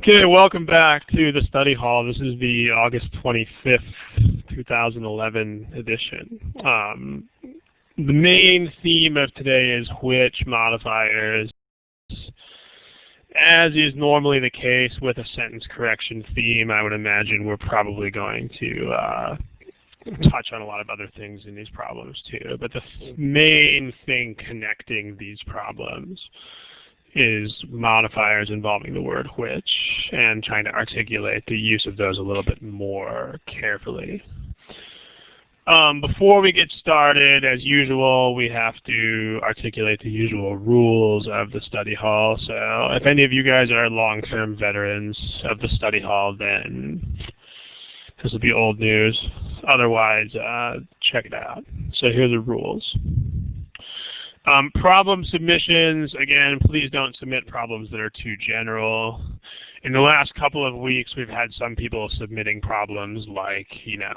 Okay, welcome back to the study hall. This is the August 25th, 2011 edition. The main theme of today is which modifiers. As is normally the case with a sentence correction theme, I would imagine we're probably going to touch on a lot of other things in these problems too. But the main thing connecting these problems is modifiers involving the word which, and trying to articulate the use of those a little bit more carefully. Before we get started, as usual, we have to articulate the usual rules of the study hall. So if any of you guys are long-term veterans of the study hall, then this will be old news. Otherwise, check it out. So here are the rules. Problem submissions, again, please don't submit problems that are too general. In the last couple of weeks, we've had some people submitting problems like,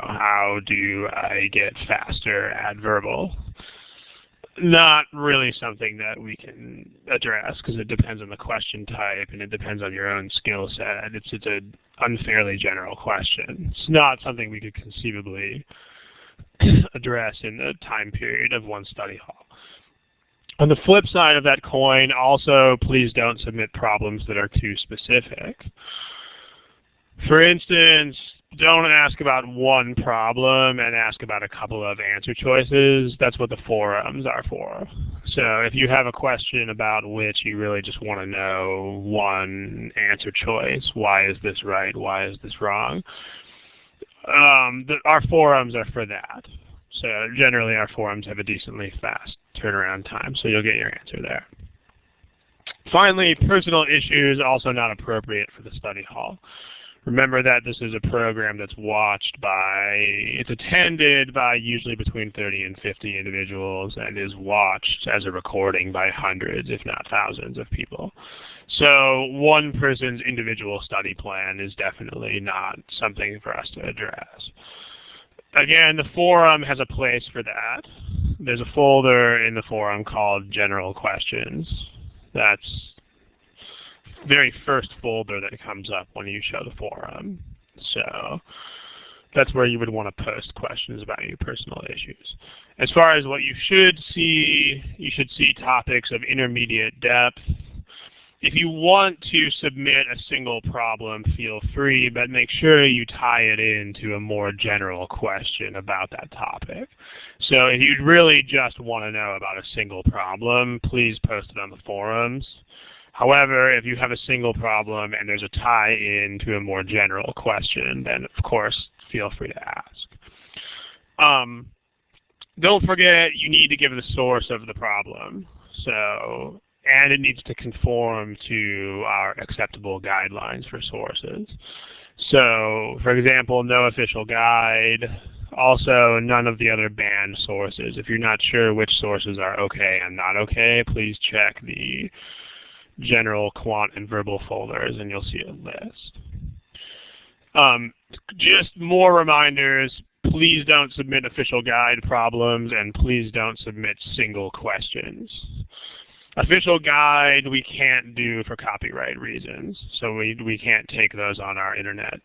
how do I get faster at verbal? Not really something that we can address because it depends on the question type and it depends on your own skill set. It's an unfairly general question. It's not something we could conceivably address in the time period of one study hall. On the flip side of that coin, also, please don't submit problems that are too specific. For instance, don't ask about one problem and ask about a couple of answer choices. That's what the forums are for. So if you have a question about which you really just want to know one answer choice, why is this right, why is this wrong, our forums are for that. So generally our forums have a decently fast turnaround time, so you'll get your answer there. Finally, personal issues also not appropriate for the study hall. Remember that this is a program that's it's attended by usually between 30 and 50 individuals and is watched as a recording by hundreds, if not thousands of people. So one person's individual study plan is definitely not something for us to address. Again, the forum has a place for that. There's a folder in the forum called General Questions. That's the very first folder that comes up when you show the forum. So that's where you would want to post questions about your personal issues. As far as what you should see topics of intermediate depth. If you want to submit a single problem, feel free, but make sure you tie it into a more general question about that topic. So if you really just want to know about a single problem, please post it on the forums. However, if you have a single problem and there's a tie-in to a more general question, then of course, feel free to ask. Don't forget, you need to give the source of the problem. And it needs to conform to our acceptable guidelines for sources. So, for example, no official guide. Also, none of the other banned sources. If you're not sure which sources are okay and not okay, please check the general quant and verbal folders and you'll see a list. Just more reminders. Please don't submit official guide problems and please don't submit single questions. Official guide we can't do for copyright reasons, so we can't take those on our internet.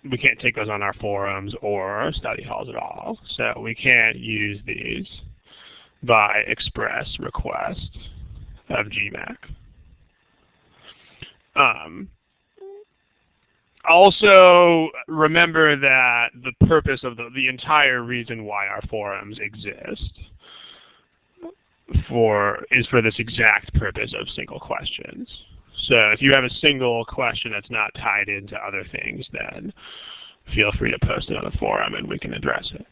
We can't take those on our forums or study halls at all. So we can't use these by express request of GMAC. Also, remember that the purpose of the entire reason why our forums exist is for this exact purpose of single questions. So if you have a single question that's not tied into other things, then feel free to post it on the forum and we can address it.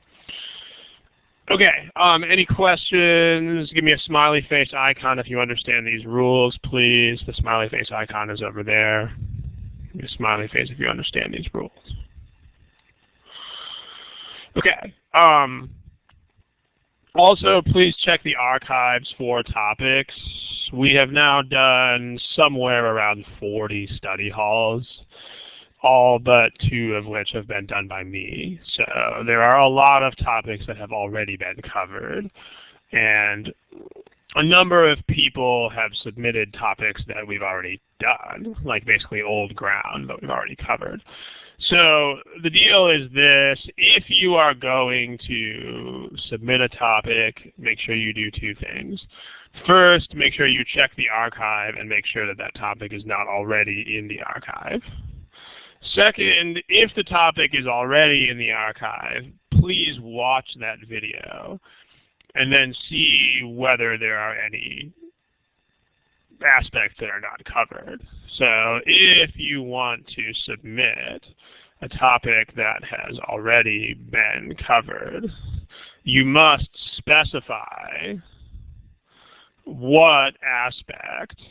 Okay, any questions? Give me a smiley face icon if you understand these rules, please. The smiley face icon is over there. Give me a smiley face if you understand these rules. Okay. Also, please check the archives for topics. We have now done somewhere around 40 study halls, all but 2 of which have been done by me. So there are a lot of topics that have already been covered. And a number of people have submitted topics that we've already done, like basically old ground that we've already covered. So the deal is this: if you are going to submit a topic, make sure you do two things. First, make sure you check the archive and make sure that that topic is not already in the archive. Second, if the topic is already in the archive, please watch that video and then see whether there are any aspects that are not covered. So if you want to submit a topic that has already been covered, you must specify what aspect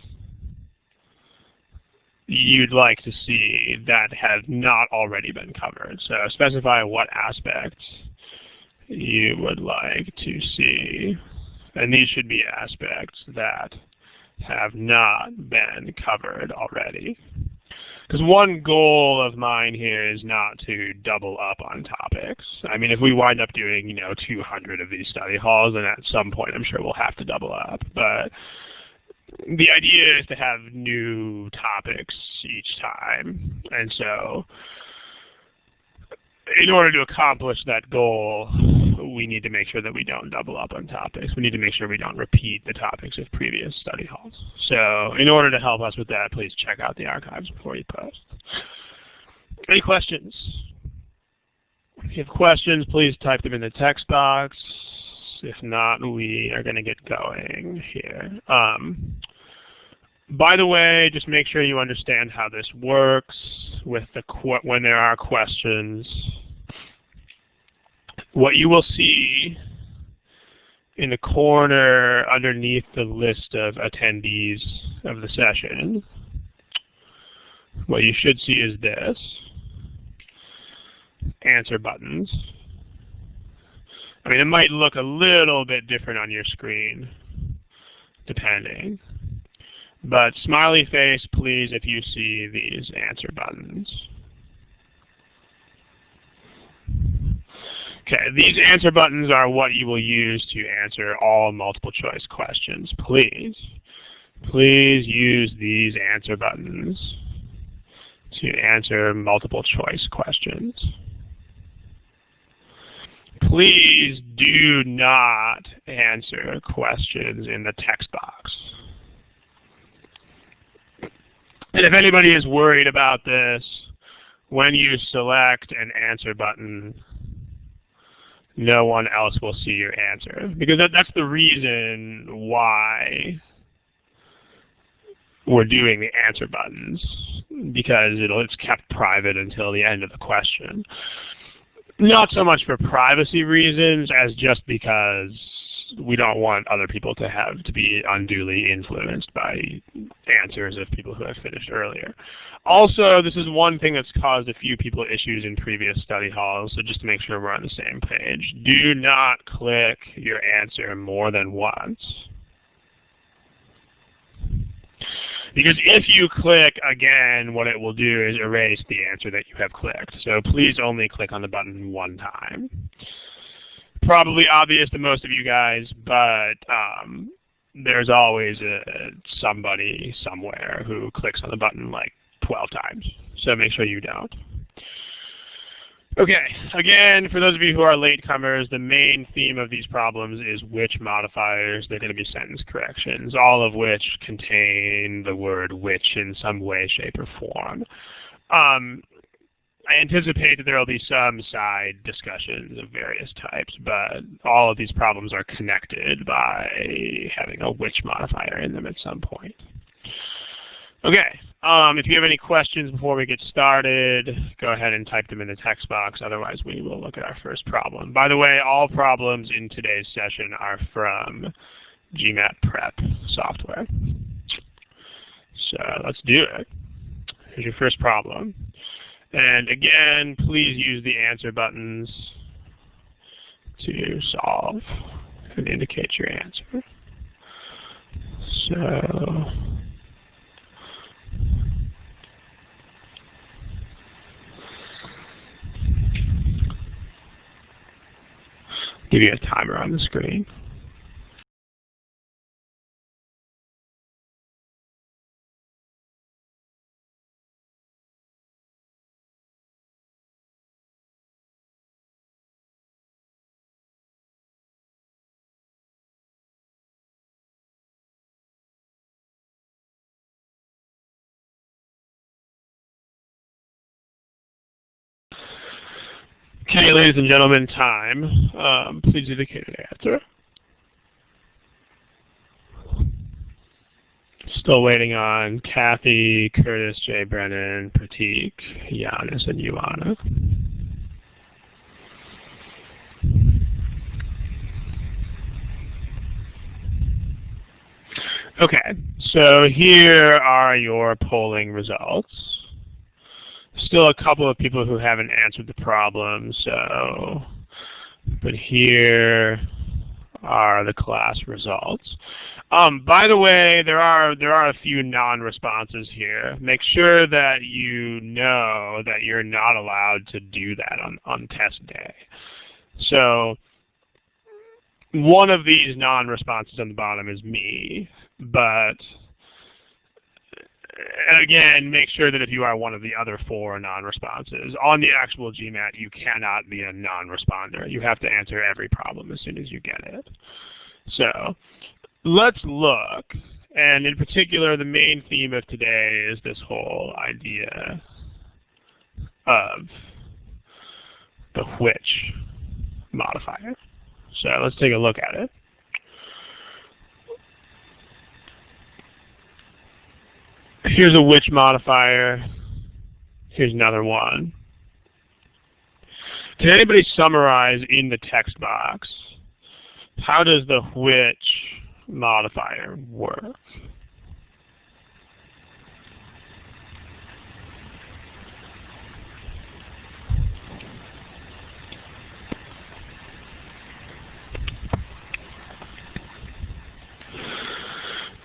you'd like to see that has not already been covered. So specify what aspects you would like to see. And these should be aspects that have not been covered already. Because one goal of mine here is not to double up on topics. I mean, if we wind up doing, 200 of these study halls, then at some point I'm sure we'll have to double up. But the idea is to have new topics each time. And so in order to accomplish that goal, we need to make sure that we don't double up on topics. We need to make sure we don't repeat the topics of previous study halls. So in order to help us with that, please check out the archives before you post. Any questions? If you have questions, please type them in the text box. If not, we are going to get going here. By the way, just make sure you understand how this works with when there are questions. What you will see in the corner underneath the list of attendees of the session, what you should see is this: answer buttons. I mean, it might look a little bit different on your screen, depending. But smiley face, please, if you see these answer buttons. Okay, these answer buttons are what you will use to answer all multiple choice questions. Please use these answer buttons to answer multiple choice questions. Please do not answer questions in the text box. And if anybody is worried about this, when you select an answer button, no one else will see your answer. Because that's the reason why we're doing the answer buttons, because it's kept private until the end of the question. Not so much for privacy reasons as just because we don't want other people to be unduly influenced by answers of people who have finished earlier. Also, this is one thing that's caused a few people issues in previous study halls, so just to make sure we're on the same page. Do not click your answer more than once. Because if you click again, what it will do is erase the answer that you have clicked. So please only click on the button one time. Probably obvious to most of you guys, but there's always somebody somewhere who clicks on the button like 12 times. So make sure you don't. Okay, again, for those of you who are latecomers, the main theme of these problems is which modifiers. They're going to be sentence corrections, all of which contain the word which in some way, shape, or form. I anticipate that there will be some side discussions of various types, but all of these problems are connected by having a which modifier in them at some point. Okay, if you have any questions before we get started, go ahead and type them in the text box. Otherwise, we will look at our first problem. By the way, all problems in today's session are from GMAT Prep software. So let's do it. Here's your first problem. And again, please use the answer buttons to solve and indicate your answer. So give you a timer on the screen. Okay, ladies and gentlemen, time. Please indicate an answer. Still waiting on Kathy, Curtis, Jay Brennan, Pratik, Giannis, and Ioana. Okay, so here are your polling results. Still a couple of people who haven't answered the problem, but here are the class results. By the way, there are a few non-responses here. Make sure that you know that you're not allowed to do that on test day. So one of these non-responses on the bottom is me, but again, make sure that if you are one of the other 4 non-responses, on the actual GMAT, you cannot be a non-responder. You have to answer every problem as soon as you get it. So let's look, and in particular, the main theme of today is this whole idea of the which modifier. So let's take a look at it. Here's a which modifier. Here's another one. Can anybody summarize in the text box, how does the which modifier work?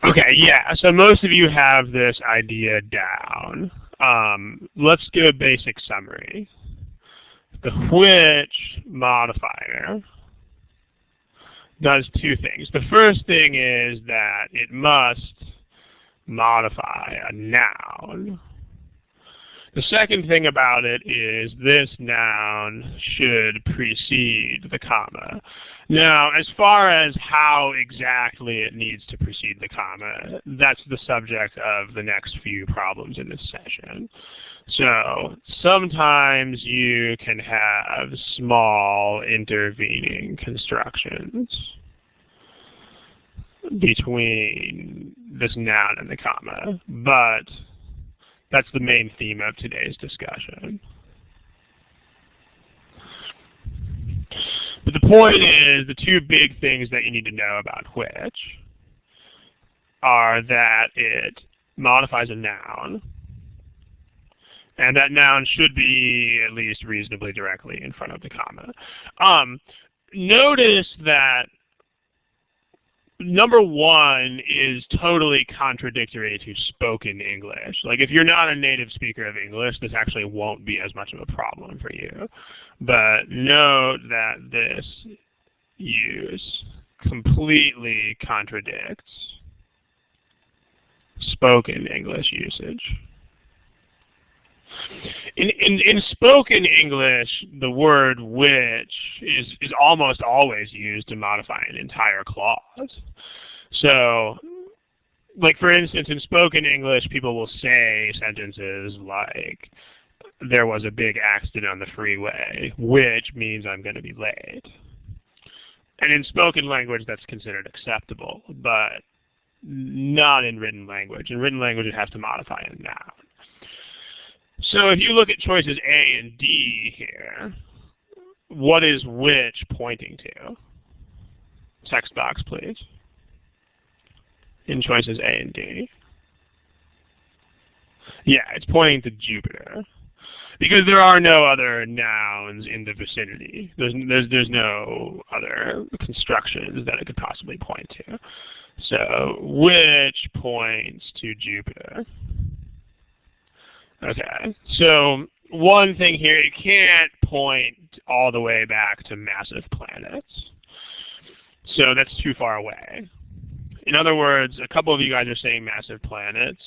Okay, yeah, so most of you have this idea down. Let's do a basic summary. The which modifier does 2 things. The first thing is that it must modify a noun. The second thing about it is this noun should precede the comma. Now, as far as how exactly it needs to precede the comma, that's the subject of the next few problems in this session. So sometimes you can have small intervening constructions between this noun and the comma, but that's the main theme of today's discussion. But the point is, the 2 big things that you need to know about which are that it modifies a noun, and that noun should be at least reasonably directly in front of the comma. Notice that number 1 is totally contradictory to spoken English. Like, if you're not a native speaker of English, this actually won't be as much of a problem for you. But note that this use completely contradicts spoken English usage. In spoken English, the word which is almost always used to modify an entire clause. So, like for instance, in spoken English, people will say sentences like, there was a big accident on the freeway, which means I'm going to be late. And in spoken language, that's considered acceptable, but not in written language. In written language, it has to modify a noun. So if you look at choices A and D here, what is which pointing to? Text box, please. In choices A and D. Yeah, it's pointing to Jupiter. Because there are no other nouns in the vicinity. There's no other constructions that it could possibly point to. So which points to Jupiter. Okay, so one thing here, it can't point all the way back to massive planets. So that's too far away. In other words, a couple of you guys are saying massive planets.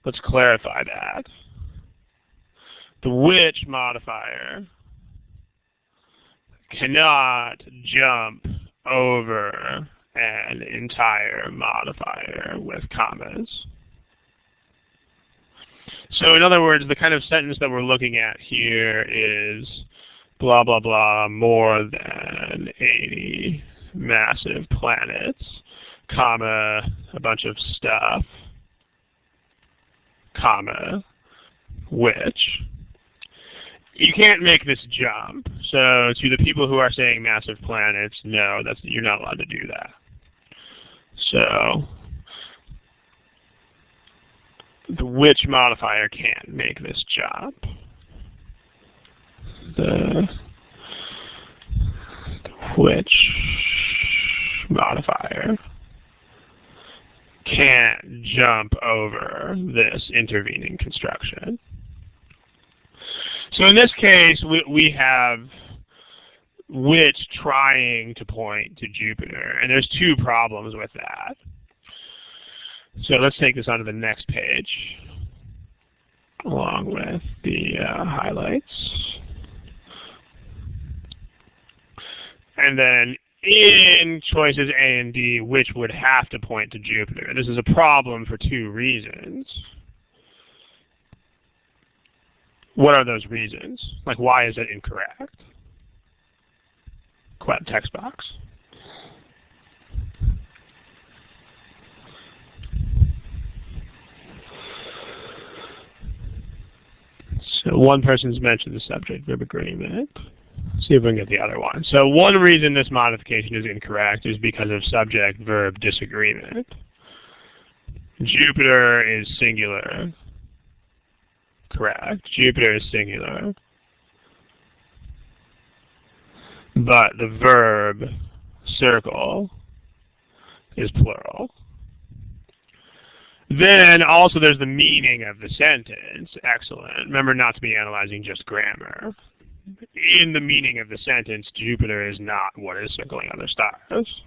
Let's clarify that. The which modifier cannot jump over an entire modifier with commas. So in other words, the kind of sentence that we're looking at here is blah, blah, blah, more than 80 massive planets, comma, a bunch of stuff, comma, which. You can't make this jump. So to the people who are saying massive planets, no, you're not allowed to do that. So the which modifier can't make this jump. The which modifier can't jump over this intervening construction. So in this case, we have which trying to point to Jupiter, and there's two problems with that. So let's take this onto the next page, along with the highlights. And then in choices A and D, which would have to point to Jupiter. This is a problem for two reasons. What are those reasons? Like, why is it incorrect? Text box. So one person's mentioned the subject-verb agreement. See if we can get the other one. So one reason this modification is incorrect is because of subject-verb disagreement. Jupiter is singular. Correct. Jupiter is singular. But the verb circle is plural. Then also there's the meaning of the sentence. Excellent. Remember not to be analyzing just grammar. In the meaning of the sentence, Jupiter is not what is circling other stars.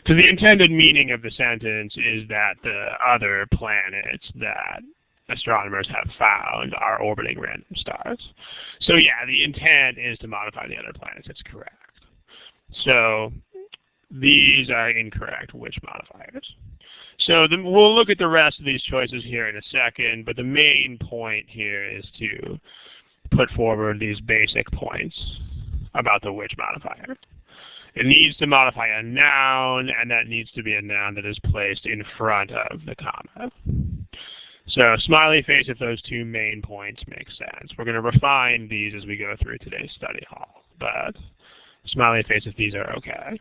So the intended meaning of the sentence is that the other planets that astronomers have found are orbiting random stars. So yeah, the intent is to modify the other planets. That's correct. So these are incorrect which modifiers. So we'll look at the rest of these choices here in a second, but the main point here is to put forward these basic points about the which modifier. It needs to modify a noun, and that needs to be a noun that is placed in front of the comma. So smiley face if those two main points make sense. We're going to refine these as we go through today's study hall, but smiley face if these are okay.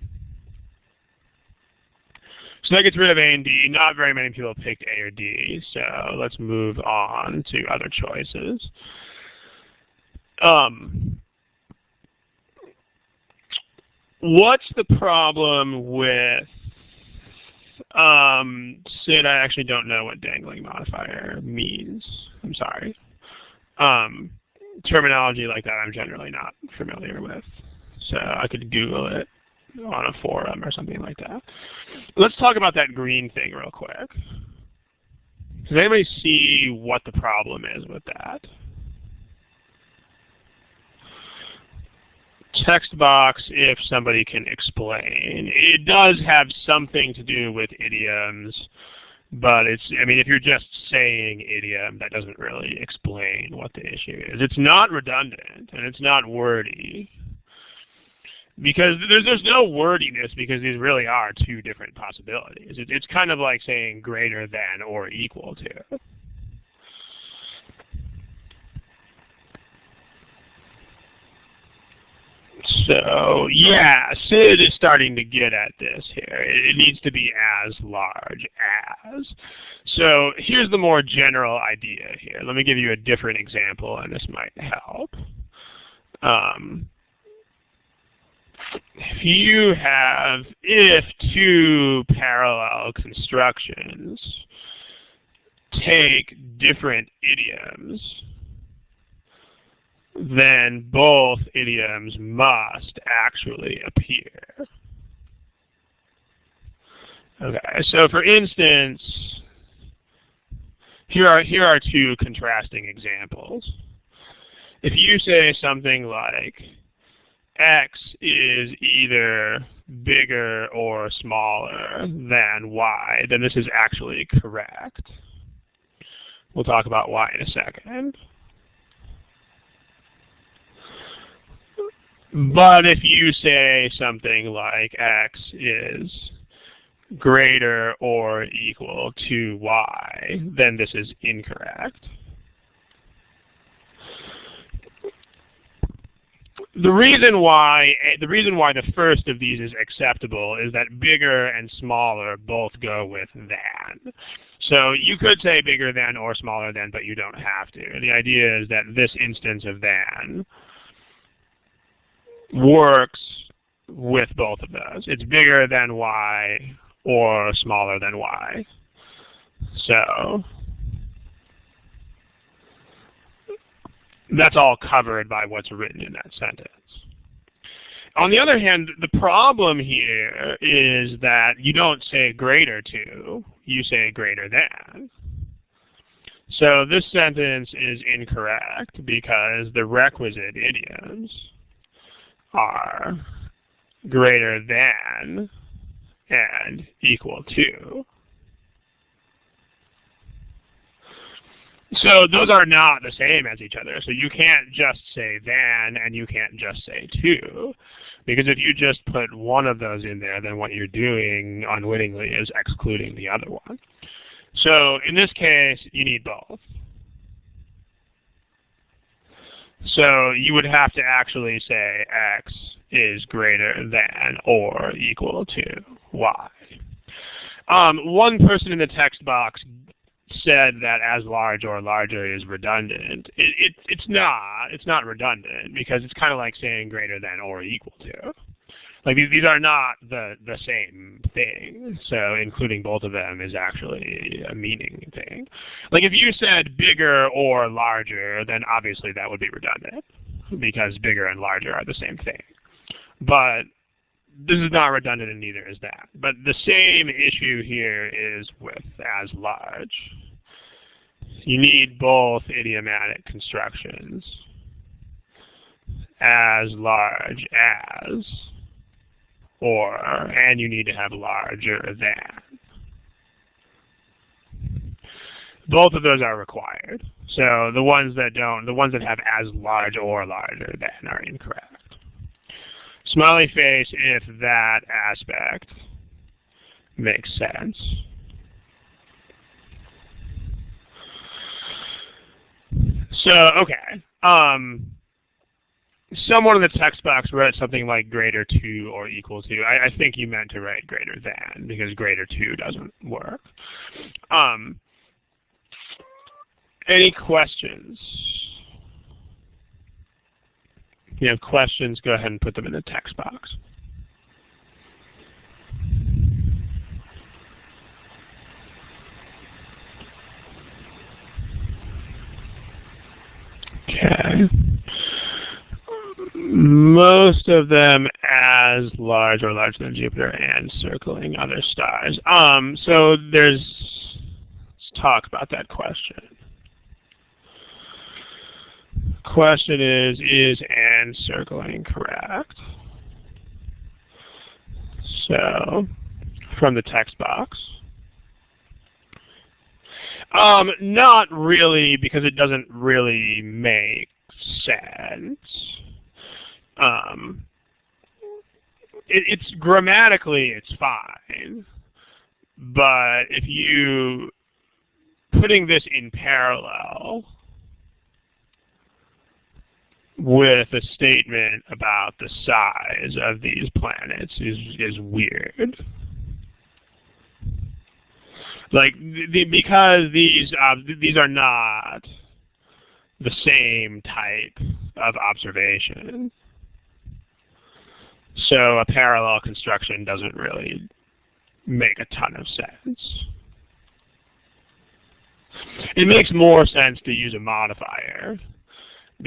So that gets rid of A and D. Not very many people picked A or D, so let's move on to other choices. What's the problem with, Sid, I actually don't know what dangling modifier means. I'm sorry. Terminology like that I'm generally not familiar with. So I could Google it on a forum or something like that. Let's talk about that green thing real quick. Does anybody see what the problem is with that? Text box if somebody can explain. It does have something to do with idioms, but if you're just saying idiom, that doesn't really explain what the issue is. It's not redundant, and it's not wordy. Because there's no wordiness, because these really are two different possibilities. It's kind of like saying greater than or equal to. So, yeah, Sid is starting to get at this here. It needs to be as large as. So here's the more general idea here. Let me give you a different example, and this might help. If two parallel constructions take different idioms, then both idioms must actually appear. Okay, so for instance, here are two contrasting examples. If you say something like, X is either bigger or smaller than Y, then this is actually correct. We'll talk about why in a second. But if you say something like x is greater or equal to y, then this is incorrect. The reason why the first of these is acceptable is that bigger and smaller both go with than. So you could say bigger than or smaller than, but you don't have to. The idea is that this instance of than works with both of those. It's bigger than y or smaller than y. So that's all covered by what's written in that sentence. On the other hand, the problem here is that you don't say greater to, you say greater than. So this sentence is incorrect because the requisite idioms are greater than and equal to. So those are not the same as each other. So you can't just say than and you can't just say to. Because if you just put one of those in there, then what you're doing unwittingly is excluding the other one. So in this case, you need both. So you would have to actually say x is greater than or equal to y. One person in the text box said that as large or larger is redundant. It's not redundant because it's kind of like saying greater than or equal to. Like these are not the same thing. So including both of them is actually a meaning thing. Like if you said bigger or larger, then obviously that would be redundant because bigger and larger are the same thing. But this is not redundant and neither is that. But the same issue here is with as large. You need both idiomatic constructions. As large as, and you need to have larger than. Both of those are required. So the ones that have as large or larger than are incorrect. Smiley face if that aspect makes sense. So, okay. Someone in the text box wrote something like greater to or equal to. I think you meant to write greater than because greater to doesn't work. Any questions? If you have questions, go ahead and put them in the text box. Okay. Most of them as large or larger than Jupiter and circling other stars. So let's talk about that question. Question is and circling correct? So, from the text box. Not really, because it doesn't really make sense. It's grammatically, it's fine. But if you, putting this in parallel with a statement about the size of these planets is weird. Like, because these are not the same type of observation. So a parallel construction doesn't really make a ton of sense. It makes more sense to use a modifier,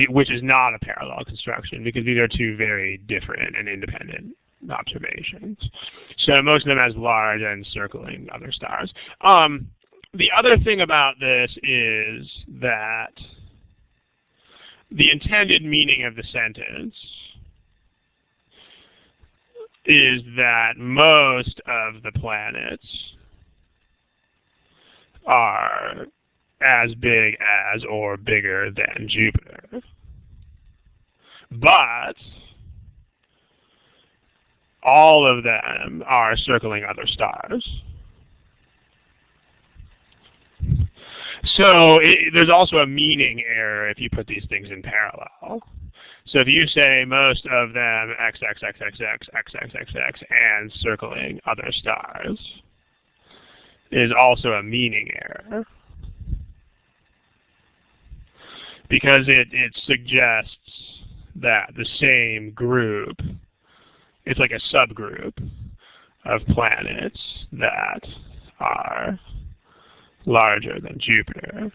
which is not a parallel construction, because these are two very different and independent observations. So most of them as large and circling other stars. The other thing about this is that the intended meaning of the sentence is that most of the planets are as big as or bigger than Jupiter. But all of them are circling other stars. So there's also a meaning error if you put these things in parallel. So if you say most of them x, x, x, x, x, x, x, x, x, and circling other stars is also a meaning error. Because it suggests that the same group, it's like a subgroup of planets that are larger than Jupiter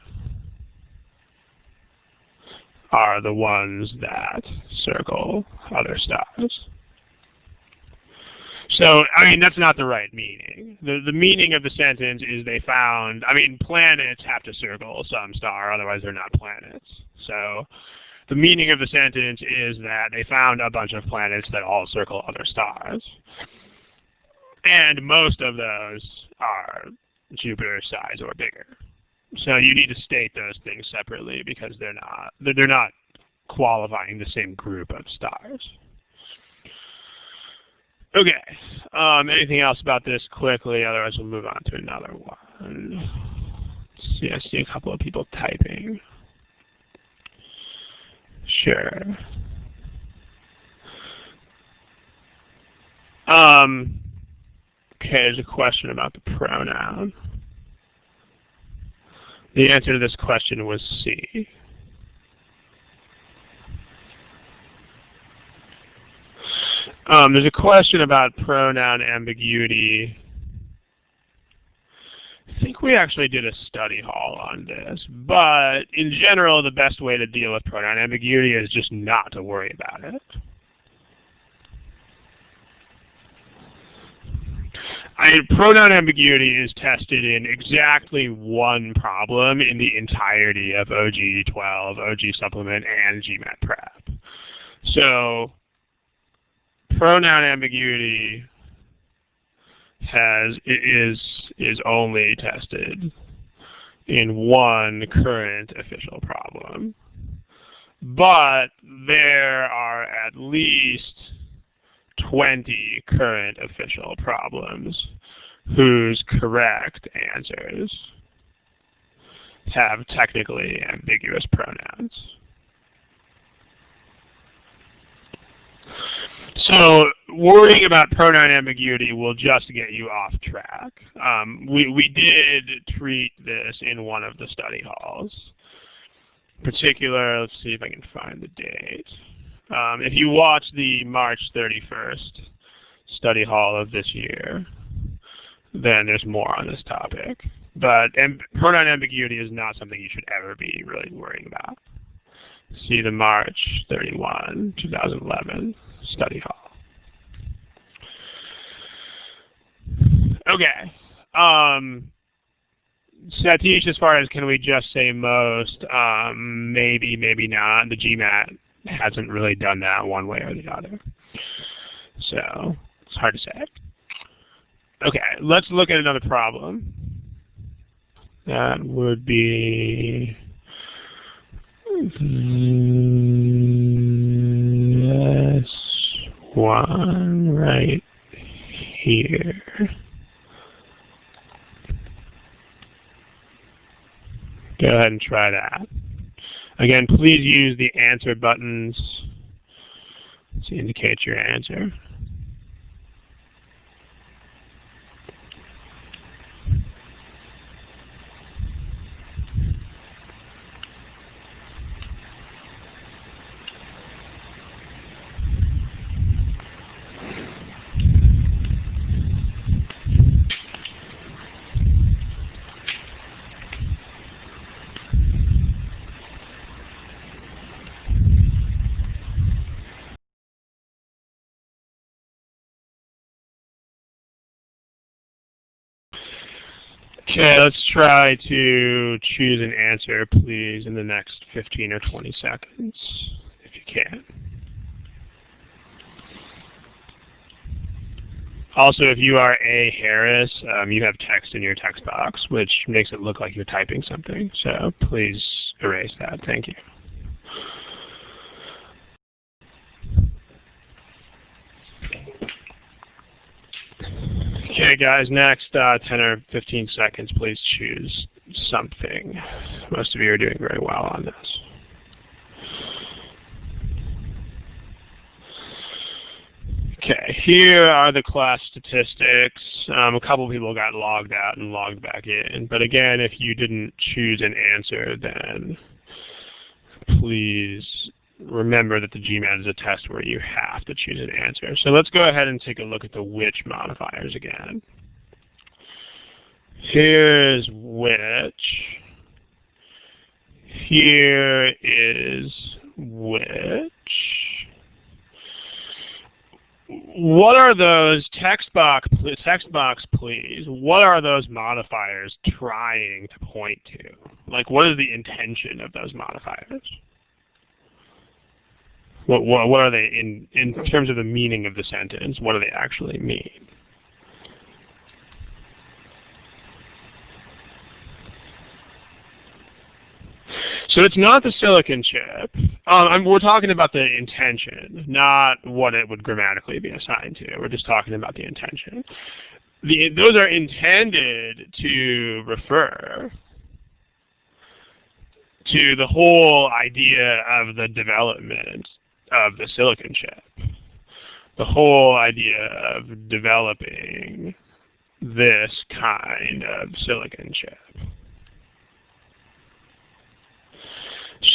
are the ones that circle other stars. So, I mean, that's not the right meaning. The meaning of the sentence is they found, I mean, planets have to circle some star, otherwise they're not planets. So, the meaning of the sentence is that they found a bunch of planets that all circle other stars. And most of those are Jupiter size or bigger. So you need to state those things separately because they're not qualifying the same group of stars. Okay. Anything else about this quickly? Otherwise, we'll move on to another one. Let's see, I see a couple of people typing. Sure. Okay, there's a question about the pronoun. The answer to this question was C. There's a question about pronoun ambiguity. I think we actually did a study hall on this, but in general, the best way to deal with pronoun ambiguity is just not to worry about it. Pronoun ambiguity is tested in exactly one problem in the entirety of OG 12, OG Supplement, and GMAT Prep. So, pronoun ambiguity is only tested in one current official problem. But there are at least 20 current official problems whose correct answers have technically ambiguous pronouns. So worrying about pronoun ambiguity will just get you off track. We did treat this in one of the study halls. In particular, let's see if I can find the date. If you watch the March 31st study hall of this year, then there's more on this topic. But pronoun ambiguity is not something you should ever be really worrying about. See the March 31, 2011 study hall. Okay. Satish, as far as can we just say most, maybe, maybe not. The GMAT hasn't really done that one way or the other. So it's hard to say. Okay, let's look at another problem. That would be this one right here. Go ahead and try that. Again, please use the answer buttons to indicate your answer. Okay, let's try to choose an answer, please, in the next 15 or 20 seconds, if you can. Also, if you are A. Harris, you have text in your text box, which makes it look like you're typing something. So please erase that. Thank you. Okay, guys, next 10 or 15 seconds, please choose something. Most of you are doing very well on this. Okay, here are the class statistics. A couple people got logged out and logged back in. But again, if you didn't choose an answer, then please remember that the GMAT is a test where you have to choose an answer. So let's go ahead and take a look at the which modifiers again. Here's which. Here is which. What are those, text box please, what are those modifiers trying to point to? Like, what is the intention of those modifiers? What are they, in terms of the meaning of the sentence, what do they actually mean? So it's not the silicon chip. We're talking about the intention, not what it would grammatically be assigned to. We're just talking about the intention. Those are intended to refer to the whole idea of the development of the silicon chip. The whole idea of developing this kind of silicon chip.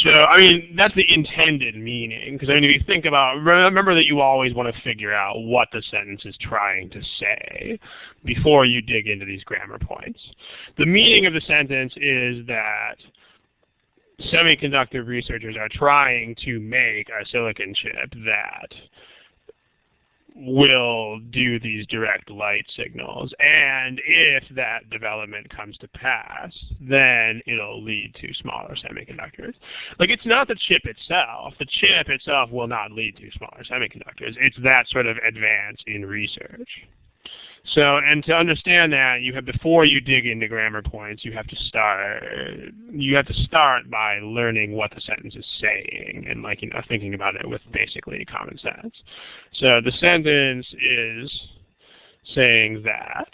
So, I mean, that's the intended meaning, because I mean, if you think about, remember that you always want to figure out what the sentence is trying to say before you dig into these grammar points. The meaning of the sentence is that semiconductor researchers are trying to make a silicon chip that will do these direct light signals, and if that development comes to pass, then it'll lead to smaller semiconductors. Like, it's not the chip itself. The chip itself will not lead to smaller semiconductors. It's that sort of advance in research. So, and to understand that, you have, before you dig into grammar points, you have to start by learning what the sentence is saying and, like, you know, thinking about it with basically common sense. So the sentence is saying that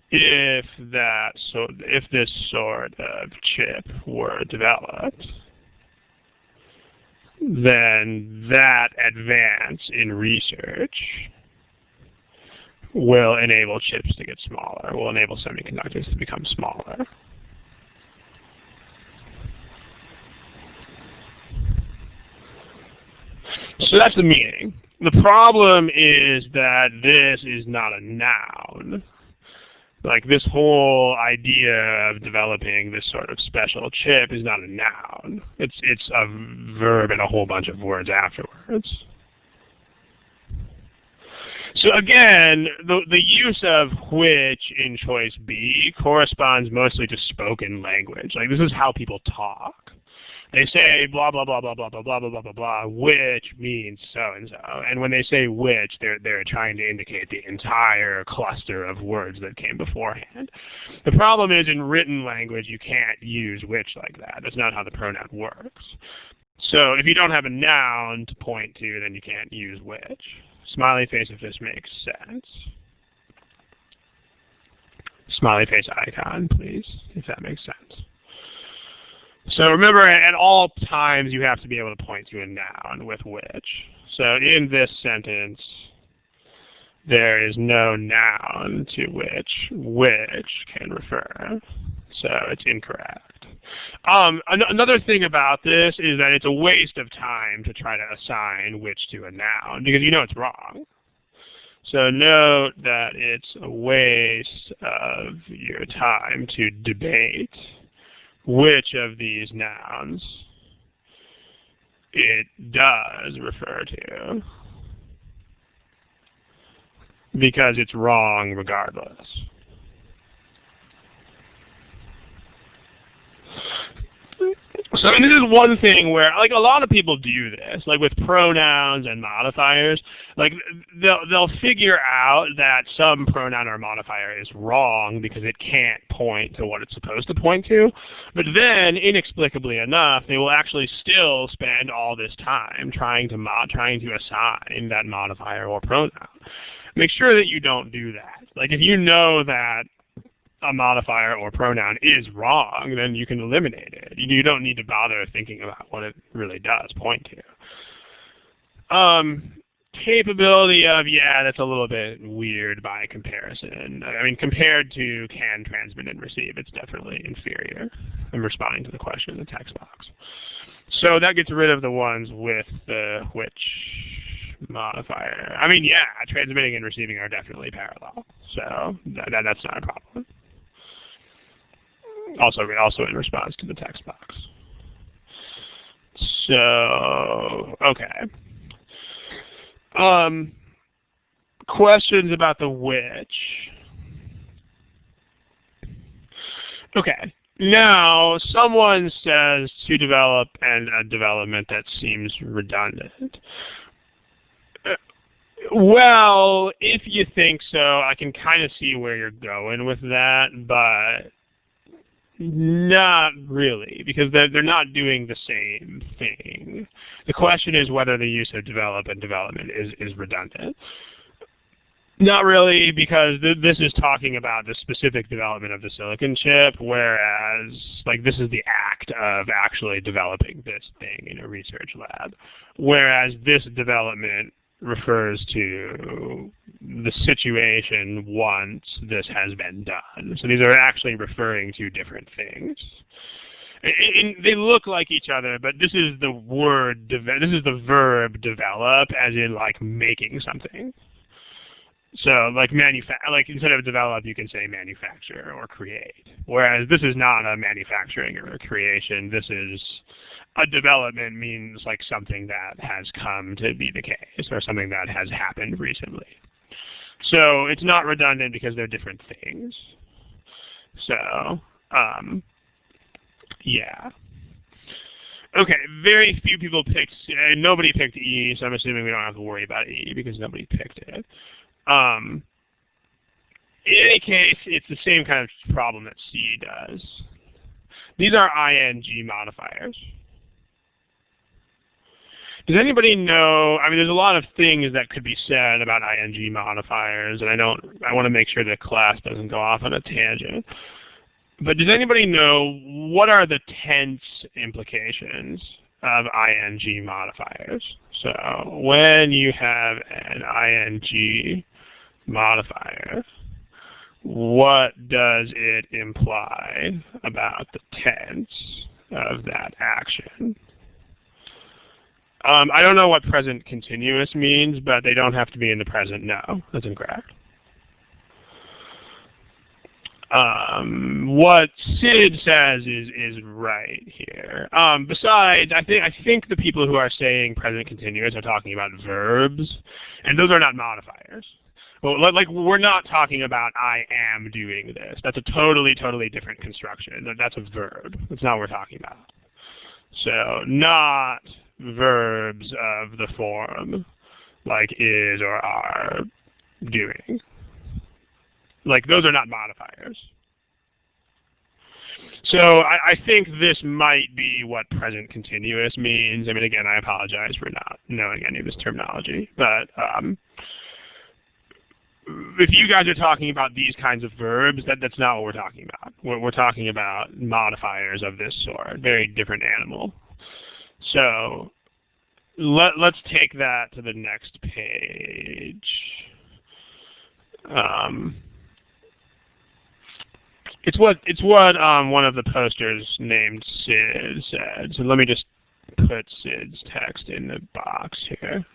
if this sort of chip were developed, then that advance in research will enable chips to get smaller, will enable semiconductors to become smaller. So that's the meaning. The problem is that this is not a noun. Like, this whole idea of developing this sort of special chip is not a noun. It's a verb and a whole bunch of words afterwards. So again, the use of which in choice B corresponds mostly to spoken language. Like, this is how people talk. They say blah blah blah blah blah blah blah blah blah blah blah, which means so and so. And when they say which, they're trying to indicate the entire cluster of words that came beforehand. The problem is, in written language, you can't use which like that. That's not how the pronoun works. So if you don't have a noun to point to, then you can't use which. Smiley face if this makes sense. Smiley face icon, please, if that makes sense. So remember, at all times, you have to be able to point to a noun with which. So in this sentence, there is no noun to which can refer. So it's incorrect. Another thing about this is that it's a waste of time to try to assign which to a noun, because you know it's wrong. So note that it's a waste of your time to debate which of these nouns it does refer to, because it's wrong regardless. So, I mean, this is one thing where, like, a lot of people do this, like with pronouns and modifiers. Like, they'll figure out that some pronoun or modifier is wrong because it can't point to what it's supposed to point to. But then, inexplicably enough, they will actually still spend all this time trying to assign that modifier or pronoun. Make sure that you don't do that. Like if you know that a modifier or pronoun is wrong, then you can eliminate it. You don't need to bother thinking about what it really does point to. Capability of, yeah, that's a little bit weird by comparison. I mean, compared to can transmit and receive, it's definitely inferior. I'm responding to the question in the text box. So that gets rid of the ones with the which modifier. I mean, yeah, transmitting and receiving are definitely parallel. So that's not a problem. Also in response to the text box. So, okay. Questions about the which. Okay. Now, someone says to develop and a development that seems redundant. Well, if you think so, I can kind of see where you're going with that, but not really, because they're not doing the same thing. The question is whether the use of develop and development is redundant. Not really, because this is talking about the specific development of the silicon chip, whereas like this is the act of actually developing this thing in a research lab, whereas this development refers to the situation once this has been done. So these are actually referring to different things. And they look like each other, but this is the word, this is the verb develop, as in like making something. So like instead of develop, you can say manufacture or create. Whereas this is not a manufacturing or a creation. This is a development means like something that has come to be the case or something that has happened recently. So it's not redundant because they're different things. So, yeah. Okay, very few people picked, nobody picked E, so I'm assuming we don't have to worry about E because nobody picked it. In any case, it's the same kind of problem that C does. These are ing modifiers. Does anybody know, I mean, there's a lot of things that could be said about ing modifiers, and I want to make sure the class doesn't go off on a tangent. But does anybody know what are the tense implications of ing modifiers? So when you have an ing modifier, what does it imply about the tense of that action? I don't know what present continuous means, but they don't have to be in the present. No, that's incorrect. What Sid says is right here. Besides, I think the people who are saying present continuous are talking about verbs, and those are not modifiers. Well, like we're not talking about I am doing this. That's a totally different construction. That's a verb. That's not what we're talking about. So not verbs of the form like is or are doing. Like those are not modifiers. So I think this might be what present continuous means. I mean, again, I apologize for not knowing any of this terminology, but if you guys are talking about these kinds of verbs, that's not what we're talking about. We're talking about modifiers of this sort, very different animal. So let's take that to the next page. It's what one of the posters named Sid said. So let me just put Sid's text in the box here.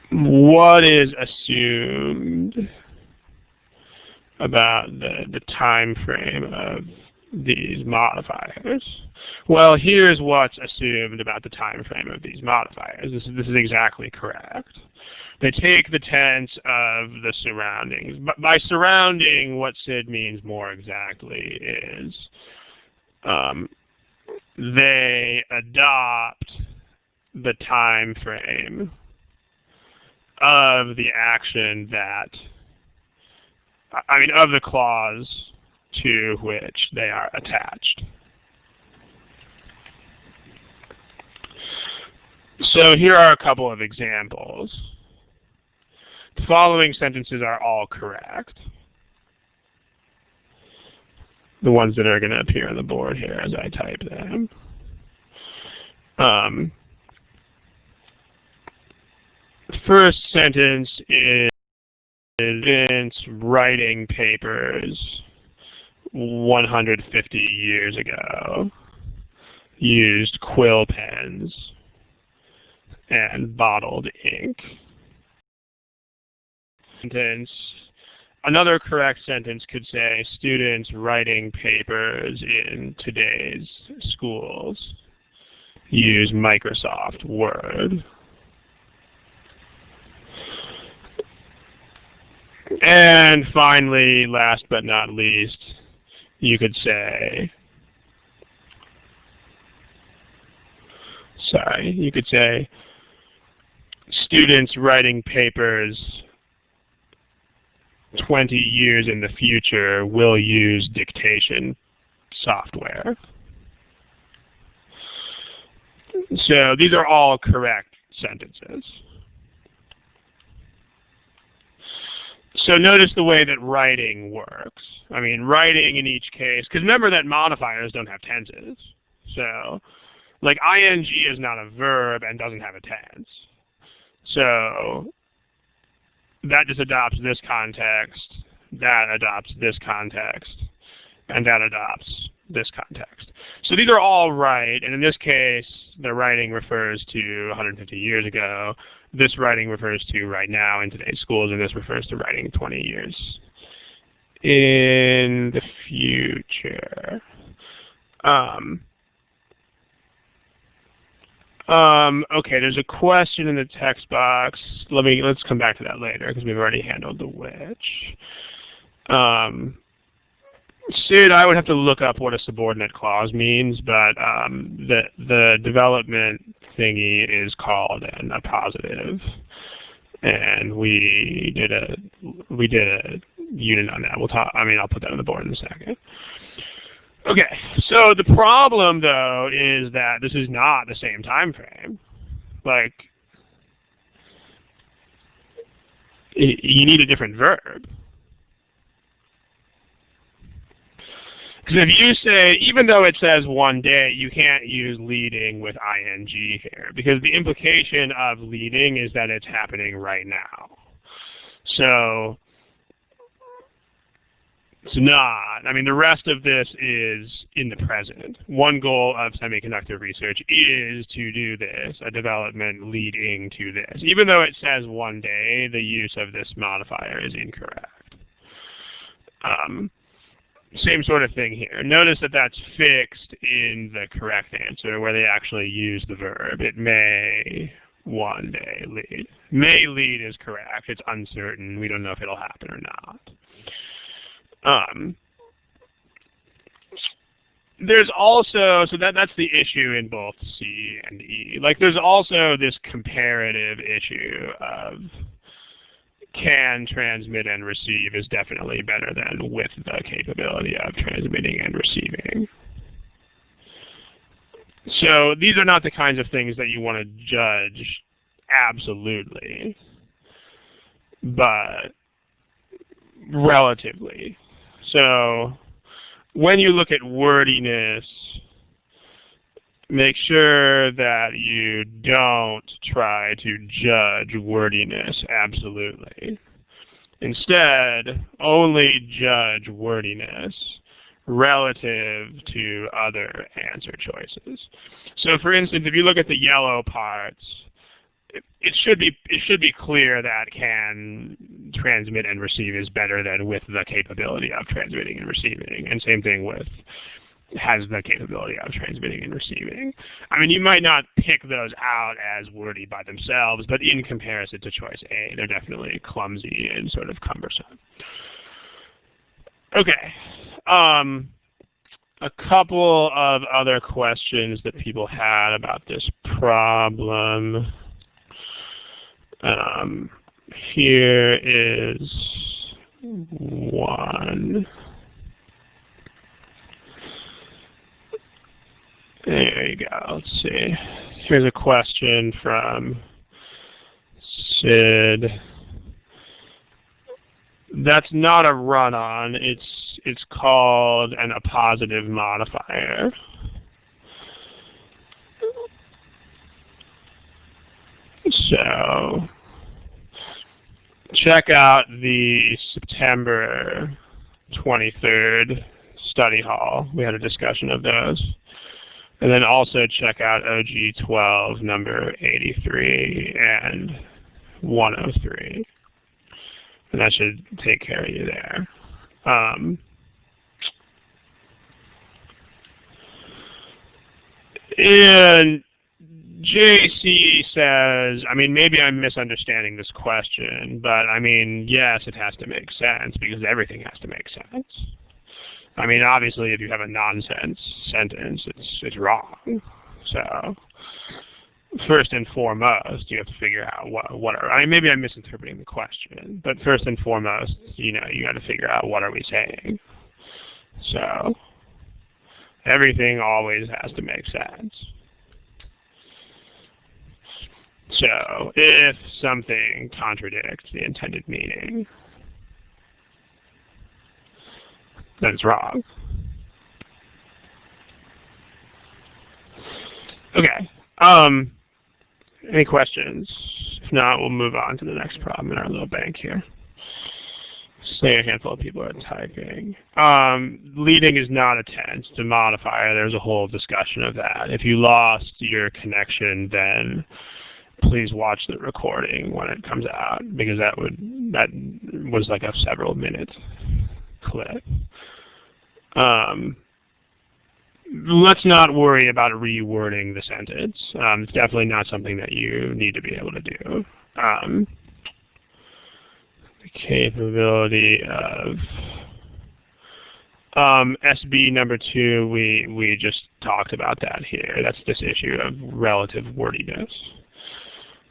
What is assumed about the time frame of these modifiers? Well, here's what's assumed about the time frame of these modifiers. This is exactly correct. They take the tense of the surroundings. But by surrounding, what Sid means more exactly is they adopt the time frame of the action that, I mean, of the clause to which they are attached. So here are a couple of examples. The following sentences are all correct. The ones that are going to appear on the board here as I type them. The first sentence is students writing papers 150 years ago used quill pens and bottled ink. Another correct sentence could say students writing papers in today's schools use Microsoft Word. And finally, last but not least, you could say, students writing papers 20 years in the future will use dictation software. So these are all correct sentences. So notice the way that writing works. I mean, writing in each case, because remember that modifiers don't have tenses. So, like ing is not a verb and doesn't have a tense. So that just adopts this context, that adopts this context, and that adopts this context. So these are all right, and in this case, the writing refers to 150 years ago. This writing refers to right now in today's schools, and this refers to writing 20 years in the future. Okay, there's a question in the text box. Let's come back to that later because we've already handled the which. Sid, I would have to look up what a subordinate clause means, but the development thingy is called an appositive, and we did a unit on that. I'll put that on the board in a second. Okay, so the problem though is that this is not the same time frame. Like, you need a different verb. Because if you say, even though it says one day, you can't use leading with ing here, because the implication of leading is that it's happening right now. So it's not. I mean, the rest of this is in the present. One goal of semiconductor research is to do this, a development leading to this. Even though it says one day, the use of this modifier is incorrect. Same sort of thing here. Notice that that's fixed in the correct answer where they actually use the verb. It may one day lead. May lead is correct. It's uncertain. We don't know if it'll happen or not. There's also, so that's the issue in both C and E. Like there's also this comparative issue of can transmit and receive is definitely better than with the capability of transmitting and receiving. So these are not the kinds of things that you want to judge absolutely, but relatively. So when you look at wordiness, make sure that you don't try to judge wordiness absolutely. Instead, only judge wordiness relative to other answer choices. So for instance, if you look at the yellow parts, it should be clear that can transmit and receive is better than with the capability of transmitting and receiving. And same thing with has the capability of transmitting and receiving. I mean, you might not pick those out as wordy by themselves, but in comparison to choice A, they're definitely clumsy and sort of cumbersome. Okay. A couple of other questions that people had about this problem. Here is one. There you go. Let's see. Here's a question from Sid. That's not a run-on. It's called an appositive modifier. So check out the September 23rd study hall. We had a discussion of those. And then also check out OG 12, number 83 and 103. And that should take care of you there. And JC says, I mean, maybe I'm misunderstanding this question, but I mean, yes, it has to make sense because everything has to make sense. I mean, obviously, if you have a nonsense sentence, it's wrong. So, first and foremost, you have to figure out what are. I mean, maybe I'm misinterpreting the question, but first and foremost, you got to figure out what are we saying. So, everything always has to make sense. So, if something contradicts the intended meaning, then it's wrong. Okay. Any questions? If not, we'll move on to the next problem in our little bank here. Say a handful of people are typing. Leading is not a tense, it's a modifier. There's a whole discussion of that. If you lost your connection, then please watch the recording when it comes out, because that was like a several minute clip. Let's not worry about rewording the sentence. It's definitely not something that you need to be able to do. The capability of SB number 2, we just talked about that here. That's this issue of relative wordiness.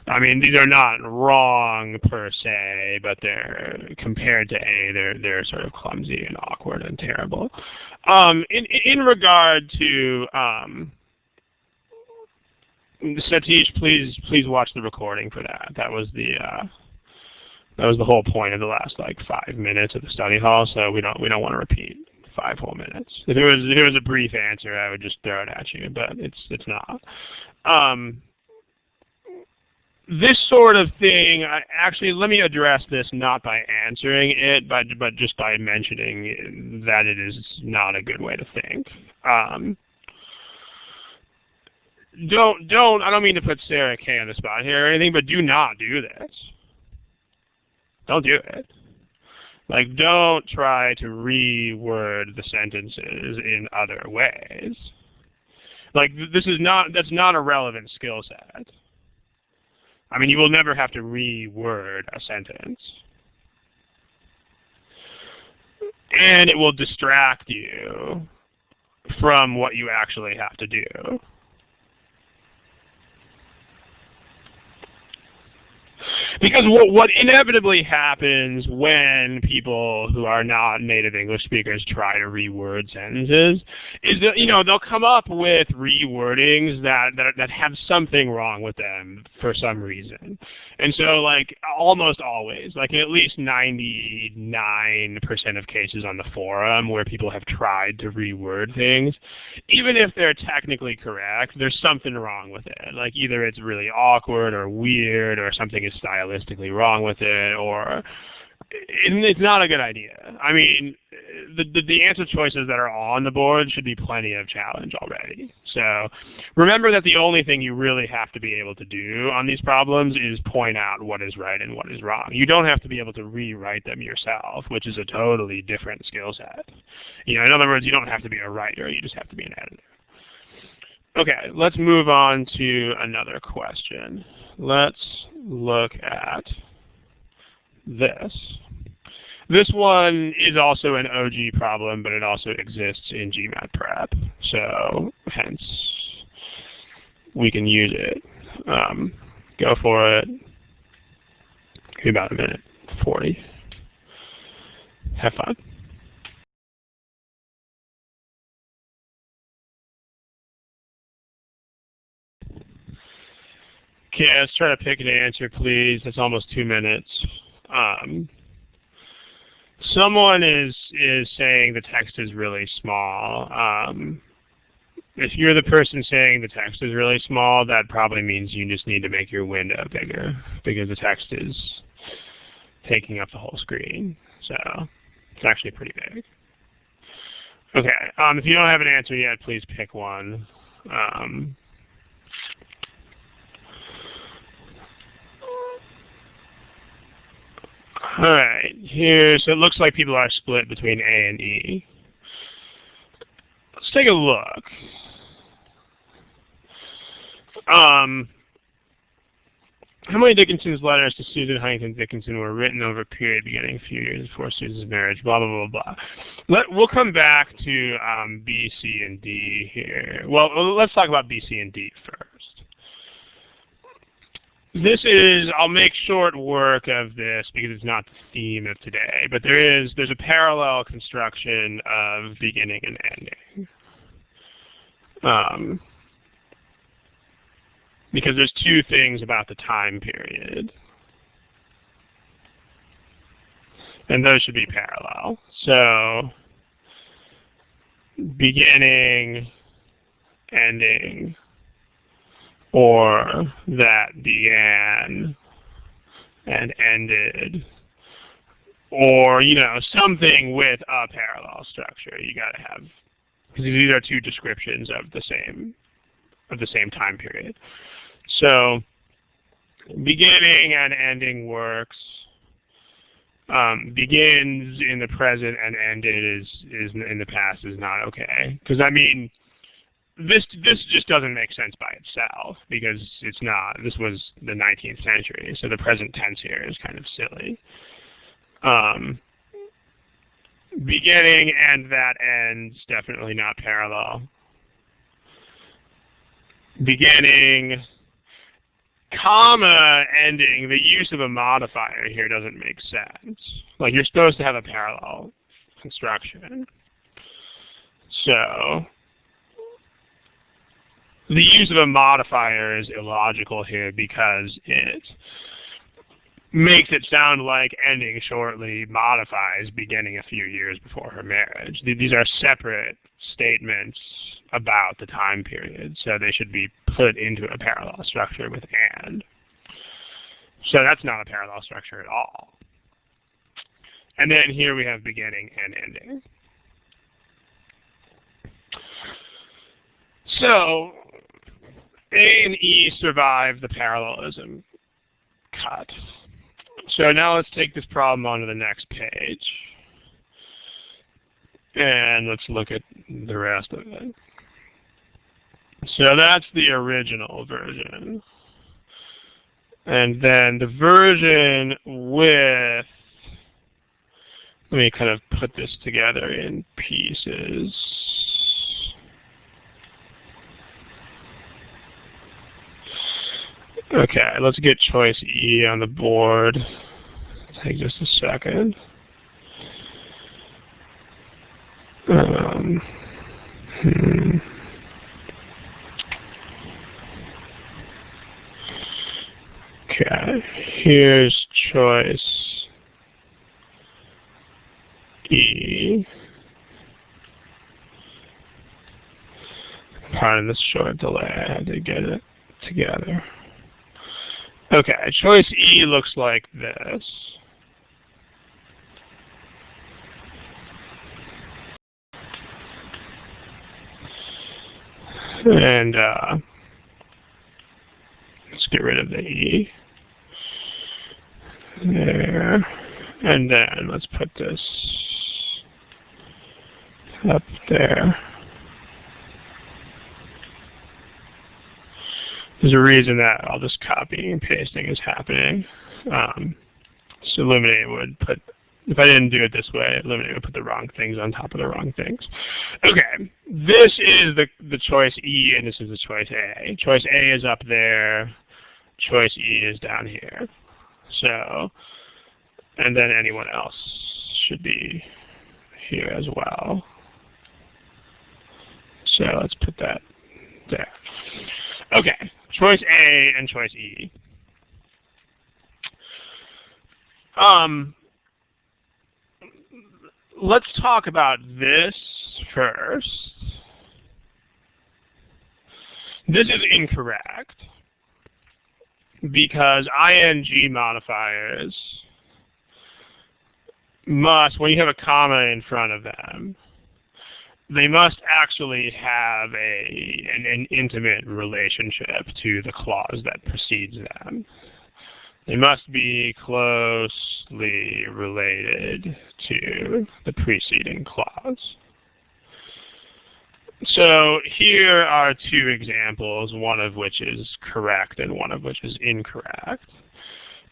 I mean, these are not wrong per se, but they're compared to A, they're sort of clumsy and awkward and terrible. In regard to Satish, please watch the recording for that. That was the whole point of the last like 5 minutes of the study hall. So we don't want to repeat 5 whole minutes. If it was a brief answer, I would just throw it at you, but it's not. This sort of thing, actually, let me address this not by answering it, but just by mentioning that it is not a good way to think. I don't mean to put Sarah K on the spot here or anything, but do not do this. Don't do it. Like, don't try to reword the sentences in other ways. Like, that's not a relevant skill set. I mean, you will never have to reword a sentence. And it will distract you from what you actually have to do. Because what inevitably happens when people who are not native English speakers try to reword sentences is that, they'll come up with rewordings that have something wrong with them for some reason. And so, like, almost always, like in at least 99% of cases on the forum where people have tried to reword things, even if they're technically correct, there's something wrong with it. Like, either it's really awkward or weird or something is stylistically wrong with it, or it's not a good idea. I mean, the answer choices that are on the board should be plenty of challenge already. So remember that the only thing you really have to be able to do on these problems is point out what is right and what is wrong. You don't have to be able to rewrite them yourself, which is a totally different skill set. In other words, you don't have to be a writer, you just have to be an editor. Okay, let's move on to another question. Let's look at this. This one is also an OG problem, but it also exists in GMAT prep. So hence, we can use it. Go for it. Give me about a minute, 40. Have fun. Okay, let's try to pick an answer, please. That's almost 2 minutes. Someone is saying the text is really small. If you're the person saying the text is really small, that probably means you just need to make your window bigger because the text is taking up the whole screen. So it's actually pretty big. Okay, if you don't have an answer yet, please pick one. All right, so it looks like people are split between A and E. Let's take a look. How many Dickinson's letters to Susan Huntington Dickinson were written over a period beginning a few years before Susan's marriage? Blah, blah, blah, blah. We'll come back to B, C, and D here. Well, let's talk about B, C, and D first. I'll make short work of this because it's not the theme of today, but there's a parallel construction of beginning and ending. Because there's two things about the time period. And those should be parallel. So, beginning, ending, or that began and ended, or, something with a parallel structure. You got to have, because these are two descriptions of the same time period. So, beginning and ending works. Begins in the present and ended is in the past is not okay. Because this just doesn't make sense by itself because it's not. This was the 19th century, so the present tense here is kind of silly. Beginning and that ends, definitely not parallel. Beginning, comma, ending, the use of a modifier here doesn't make sense. Like, you're supposed to have a parallel construction. So, the use of a modifier is illogical here because it makes it sound like ending shortly modifies beginning a few years before her marriage. These are separate statements about the time period, so they should be put into a parallel structure with and. So that's not a parallel structure at all. And then here we have beginning and ending. So A and E survive the parallelism cut. So now let's take this problem onto the next page. And let's look at the rest of it. So that's the original version. And then the version with, let me kind of put this together in pieces. Okay, let's get choice E on the board. Take just a second. Okay, here's choice E. Pardon this short delay, I had to get it together. Okay, choice E looks like this. And let's get rid of the E. There. And then let's put this up there. There's a reason that all this copying and pasting is happening. So Illuminate would put, if I didn't do it this way, Illuminate would put the wrong things on top of the wrong things. Okay, this is the choice E, and this is the choice A. Choice A is up there. Choice E is down here. So, and then anyone else should be here as well. So let's put that there. Okay, choice A and choice E. Let's talk about this first. This is incorrect because ing modifiers must, when you have a comma in front of them, they must actually have an intimate relationship to the clause that precedes them. They must be closely related to the preceding clause. So here are two examples, one of which is correct and one of which is incorrect.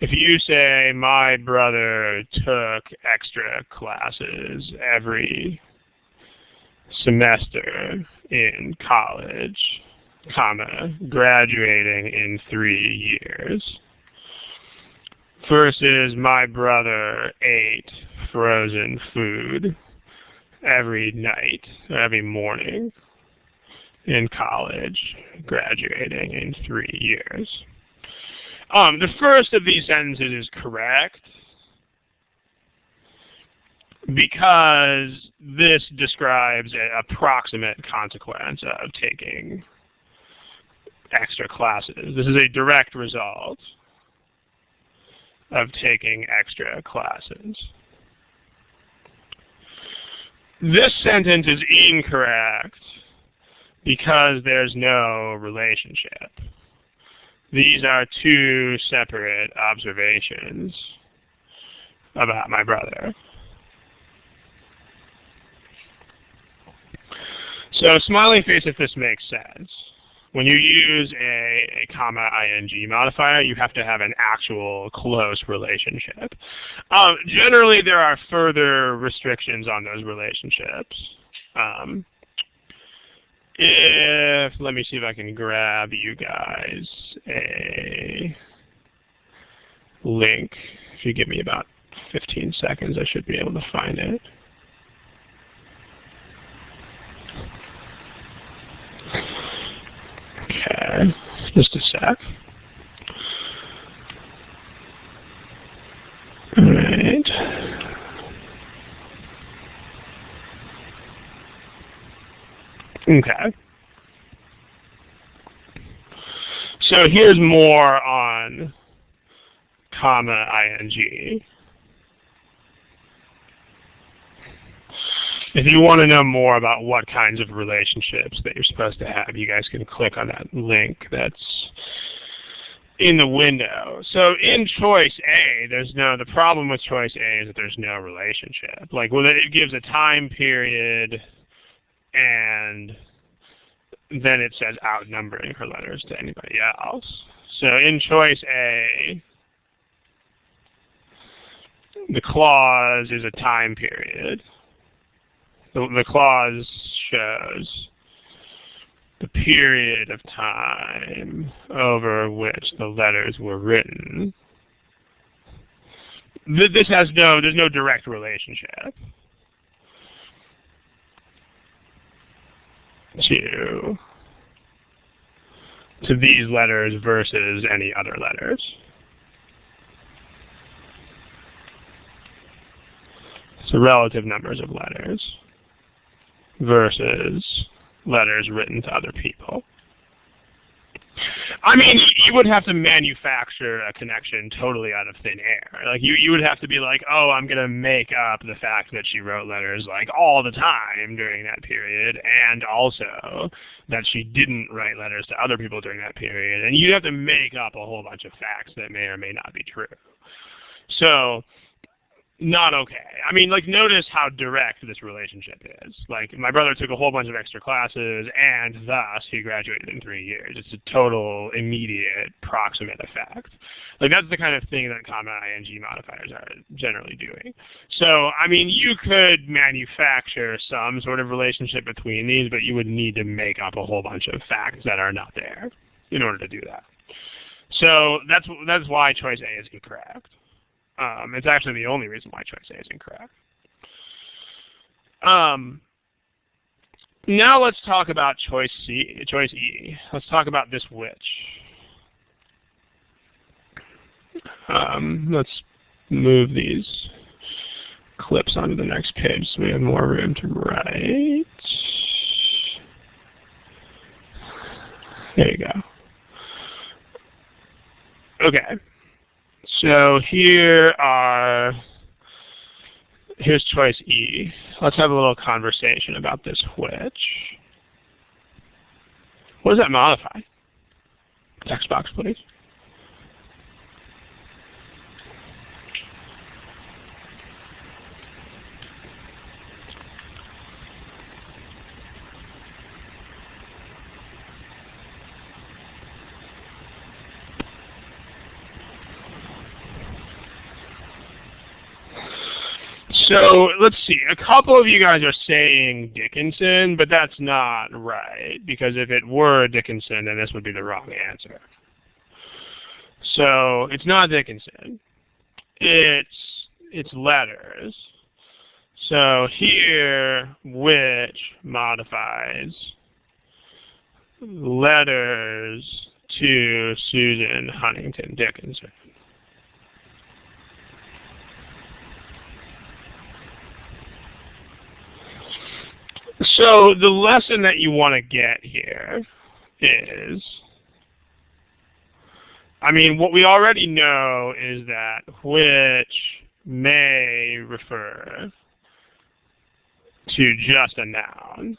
If you say, my brother took extra classes every semester in college, comma, graduating in 3 years, versus my brother ate frozen food every night, every morning in college, graduating in 3 years. The first of these sentences is correct because this describes an approximate consequence of taking extra classes. This is a direct result of taking extra classes. This sentence is incorrect because there's no relationship. These are two separate observations about my brother. So smiley face, if this makes sense. When you use a comma ing modifier, you have to have an actual close relationship. Generally, there are further restrictions on those relationships. Let me see if I can grab you guys a link. If you give me about 15 seconds, I should be able to find it. Okay, just a sec. All right. Okay. So here's more on comma ing. If you want to know more about what kinds of relationships that you're supposed to have, you guys can click on that link that's in the window. So in choice A, the problem with choice A is that there's no relationship. Like, well, it gives a time period and then it says outnumbering her letters to anybody else. So in choice A, the clause is a time period. The clause shows the period of time over which the letters were written. This has there's no direct relationship to these letters versus any other letters. So relative numbers of letters versus letters written to other people. I mean, you would have to manufacture a connection totally out of thin air. Like, you would have to be like, oh, I'm going to make up the fact that she wrote letters, like, all the time during that period, and also that she didn't write letters to other people during that period. And you'd have to make up a whole bunch of facts that may or may not be true. So, not okay. I mean, like, notice how direct this relationship is. Like, my brother took a whole bunch of extra classes, and thus he graduated in 3 years. It's a total, immediate, proximate effect. Like, that's the kind of thing that comma ing modifiers are generally doing. So, I mean, you could manufacture some sort of relationship between these, but you would need to make up a whole bunch of facts that are not there in order to do that. So, that's why choice A is incorrect. It's actually the only reason why choice A is incorrect. Now let's talk about choice E. Let's talk about this which. Let's move these clips onto the next page so we have more room to write. There you go. Okay. So here's choice E. Let's have a little conversation about this which. What does that modify? Text box, please. So let's see. A couple of you guys are saying Dickinson, but that's not right, because if it were Dickinson, then this would be the wrong answer. So it's not Dickinson. It's letters. So here, which modifies letters to Susan Huntington Dickinson. So the lesson that you want to get here is, I mean, what we already know is that which may refer to just a noun,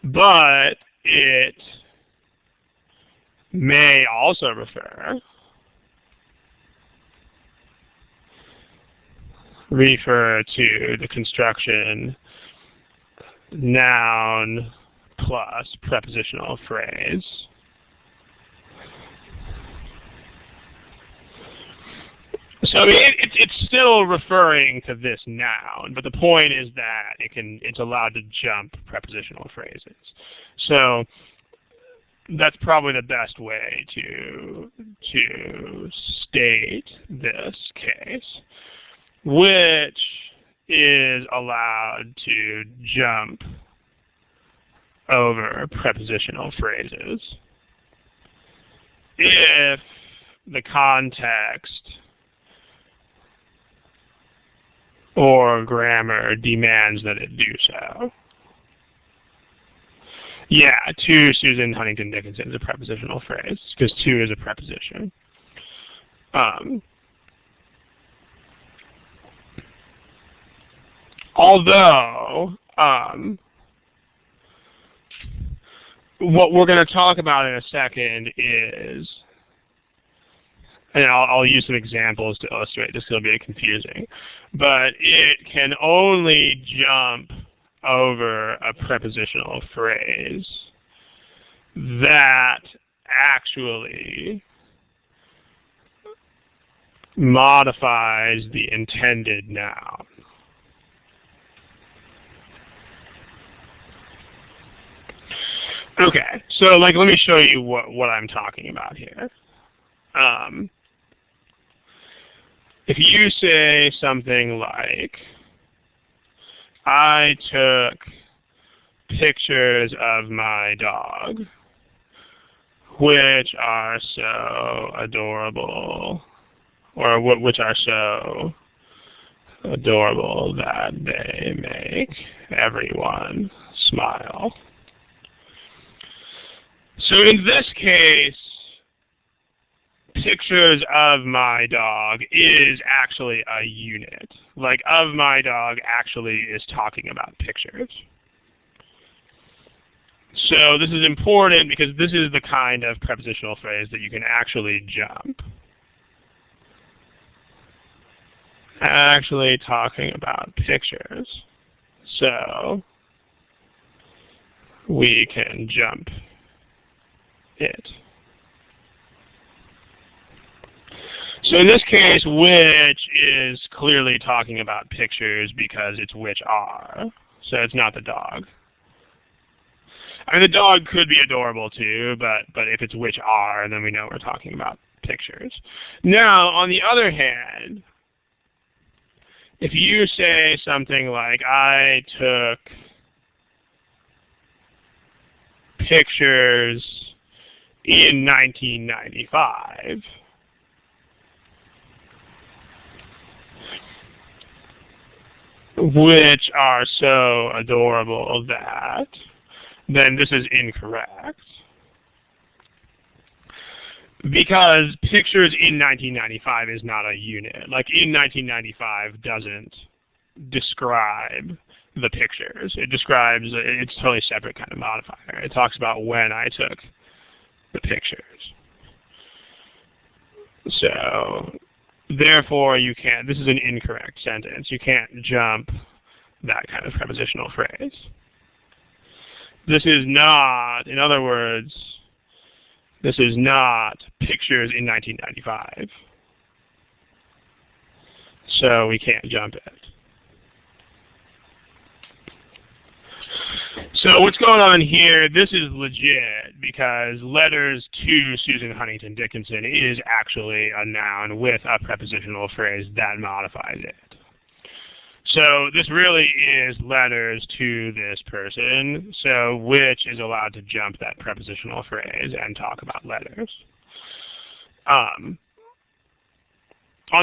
but it may also refer to the construction noun plus prepositional phrase. So I mean, it's still referring to this noun, but the point is that it's allowed to jump prepositional phrases. So that's probably the best way to state this case, which is allowed to jump over prepositional phrases if the context or grammar demands that it do so. Yeah, to Susan Huntington Dickinson is a prepositional phrase, because to is a preposition. Although, what we're going to talk about in a second is, and I'll use some examples to illustrate this because it'll be confusing, but it can only jump over a prepositional phrase that actually modifies the intended noun. Okay, so let me show you what I'm talking about here. If you say something like, I took pictures of my dog, which are so adorable, or which are so adorable that they make everyone smile. So in this case, pictures of my dog is actually a unit. Like, of my dog actually is talking about pictures. So this is important because this is the kind of prepositional phrase that you can actually jump. Actually talking about pictures. So we can jump it. So in this case, which is clearly talking about pictures because it's which are. So it's not the dog. I mean, the dog could be adorable too, but if it's which are, then we know we're talking about pictures. Now, on the other hand, if you say something like, I took pictures in 1995 which are so adorable that, then this is incorrect. Because pictures in 1995 is not a unit. Like, in 1995 doesn't describe the pictures. It describes, it's a totally separate kind of modifier. It talks about when I took the pictures. So, therefore, you can't, this is an incorrect sentence. You can't jump that kind of prepositional phrase. This is not, in other words, this is not pictures in 1995. So we can't jump it. So what's going on here, this is legit because letters to Susan Huntington Dickinson is actually a noun with a prepositional phrase that modifies it. So this really is letters to this person, so which is allowed to jump that prepositional phrase and talk about letters. On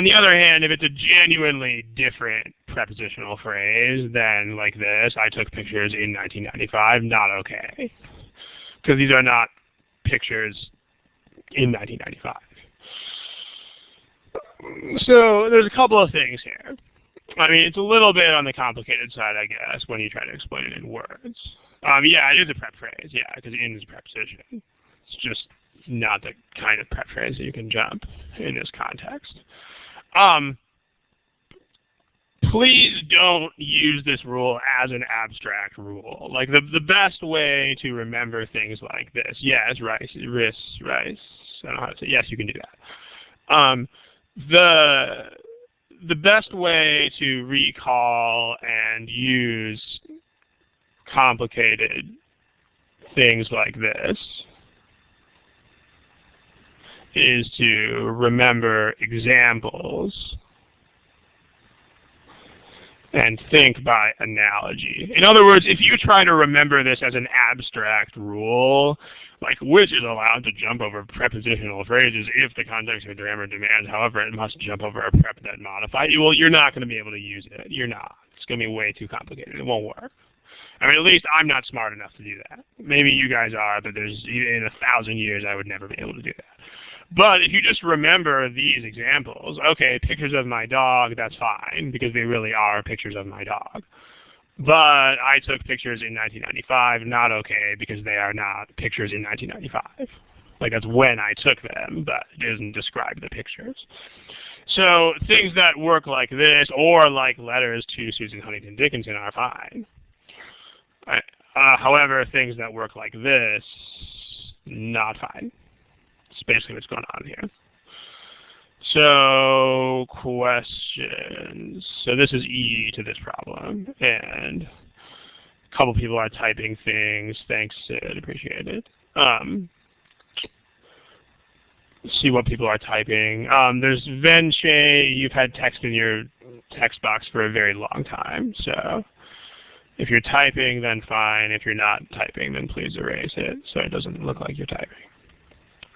the other hand, if it's a genuinely different prepositional phrase, then like this, I took pictures in 1995, not okay. Because these are not pictures in 1995. So there's a couple of things here. I mean, it's a little bit on the complicated side, I guess, when you try to explain it in words. Yeah, it is a prep phrase, yeah, because in is a preposition. It's just not the kind of prep phrase that you can jump in this context. Please don't use this rule as an abstract rule. Like, the best way to remember things like this, yes, rice, I don't know how to say, yes, you can do that. The best way to recall and use complicated things like this is to remember examples and think by analogy. In other words, if you try to remember this as an abstract rule, like which is allowed to jump over prepositional phrases if the context of the grammar demands, however, it must jump over a prep that modified, well, you're not going to be able to use it. You're not. It's going to be way too complicated. It won't work. I mean, at least I'm not smart enough to do that. Maybe you guys are, but in 1,000 years I would never be able to do that. But if you just remember these examples, okay, pictures of my dog, that's fine, because they really are pictures of my dog. But I took pictures in 1995, not okay, because they are not pictures in 1995. Like, that's when I took them, but it doesn't describe the pictures. So things that work like this, or like letters to Susan Huntington Dickinson, are fine. However, things that work like this, not fine. That's basically what's going on here. So, questions. So this is E to this problem. And a couple people are typing things. Thanks, Sid. Appreciate it. Let's see what people are typing. There's Venche. You've had text in your text box for a very long time. So if you're typing, then fine. If you're not typing, then please erase it so it doesn't look like you're typing.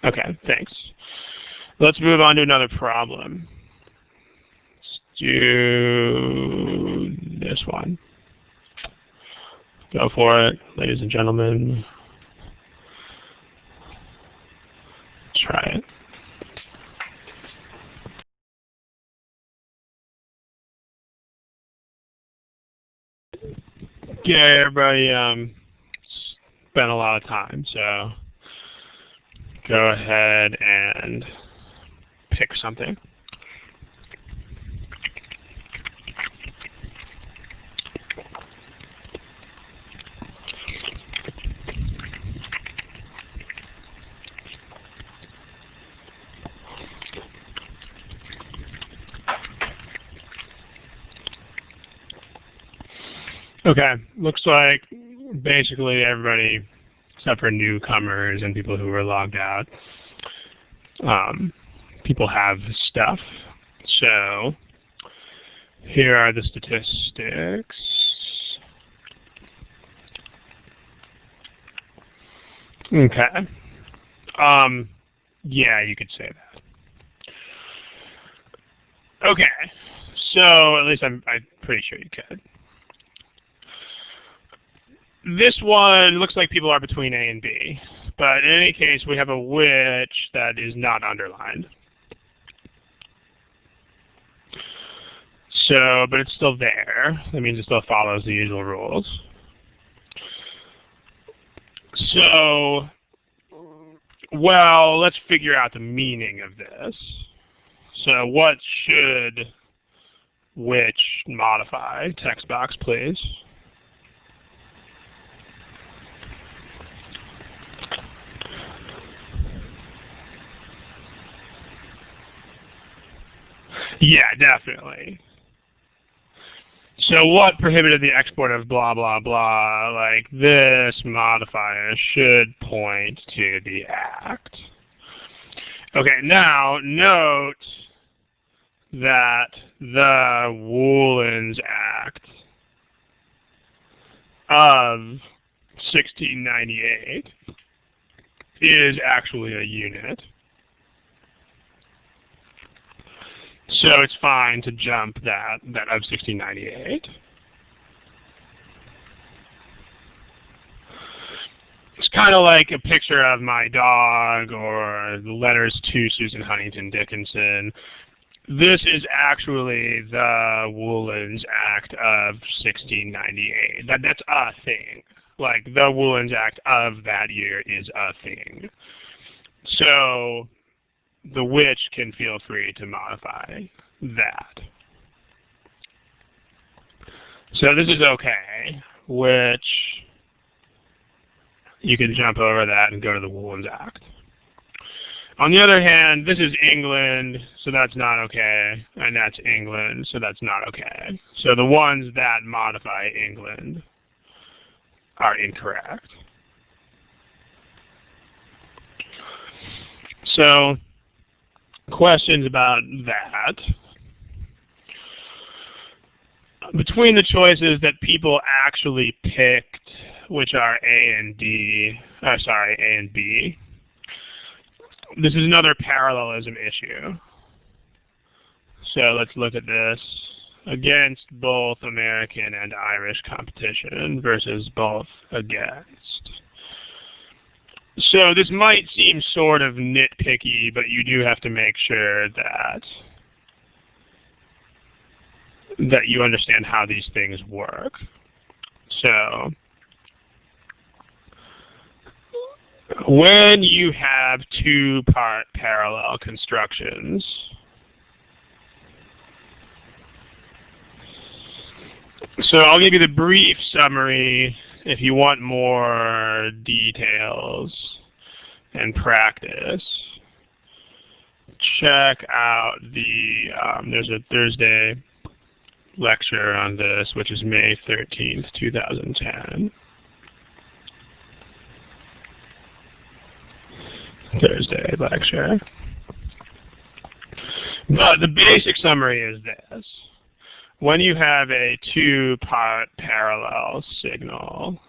Okay, thanks. Let's move on to another problem. Let's do this one. Go for it, ladies and gentlemen. Let's try it. Yeah, everybody spent a lot of time, so go ahead and pick something. Okay, looks like basically everybody, except for newcomers and people who were logged out, people have stuff. So here are the statistics. Okay. Yeah, you could say that. Okay. So at least I'm pretty sure you could. This one looks like people are between A and B, but in any case, we have a which that is not underlined. So, but it's still there. That means it still follows the usual rules. So, well, let's figure out the meaning of this. So what should which modify? Text box, please. Yeah, definitely. So what prohibited the export of blah, blah, blah? Like this modifier should point to the act. Okay, now note that the Woolens Act of 1698 is actually a unit. So it's fine to jump that of 1698. It's kind of like a picture of my dog or the letters to Susan Huntington Dickinson. This is actually the Woolens Act of 1698. That's a thing. Like the Woolens Act of that year is a thing. So the which can feel free to modify that. So this is okay, which you can jump over that and go to the Woolens Act. On the other hand, this is England, so that's not okay, and that's England, so that's not okay. So the ones that modify England are incorrect. So questions about that. Between the choices that people actually picked, which are A and B, this is another parallelism issue. So let's look at this. Against both American and Irish competition versus both against. So this might seem sort of nitpicky, but you do have to make sure that you understand how these things work. So when you have two-part parallel constructions, so I'll give you the brief summary. If you want more details and practice, check out there's a Thursday lecture on this, which is May 13th, 2010. Thursday lecture. But the basic summary is this. When you have a two-part parallel signal,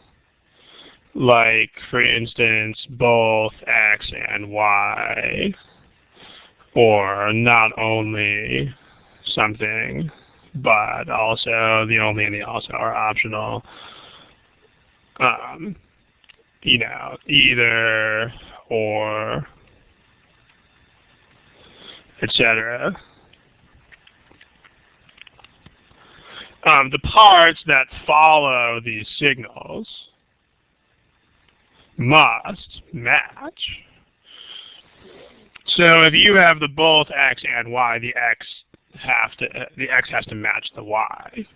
like, for instance, both X and Y, or not only something, but also the only and the also are optional, either or, etc. The parts that follow these signals must match. So if you have the both X and Y, the X has to match the Y.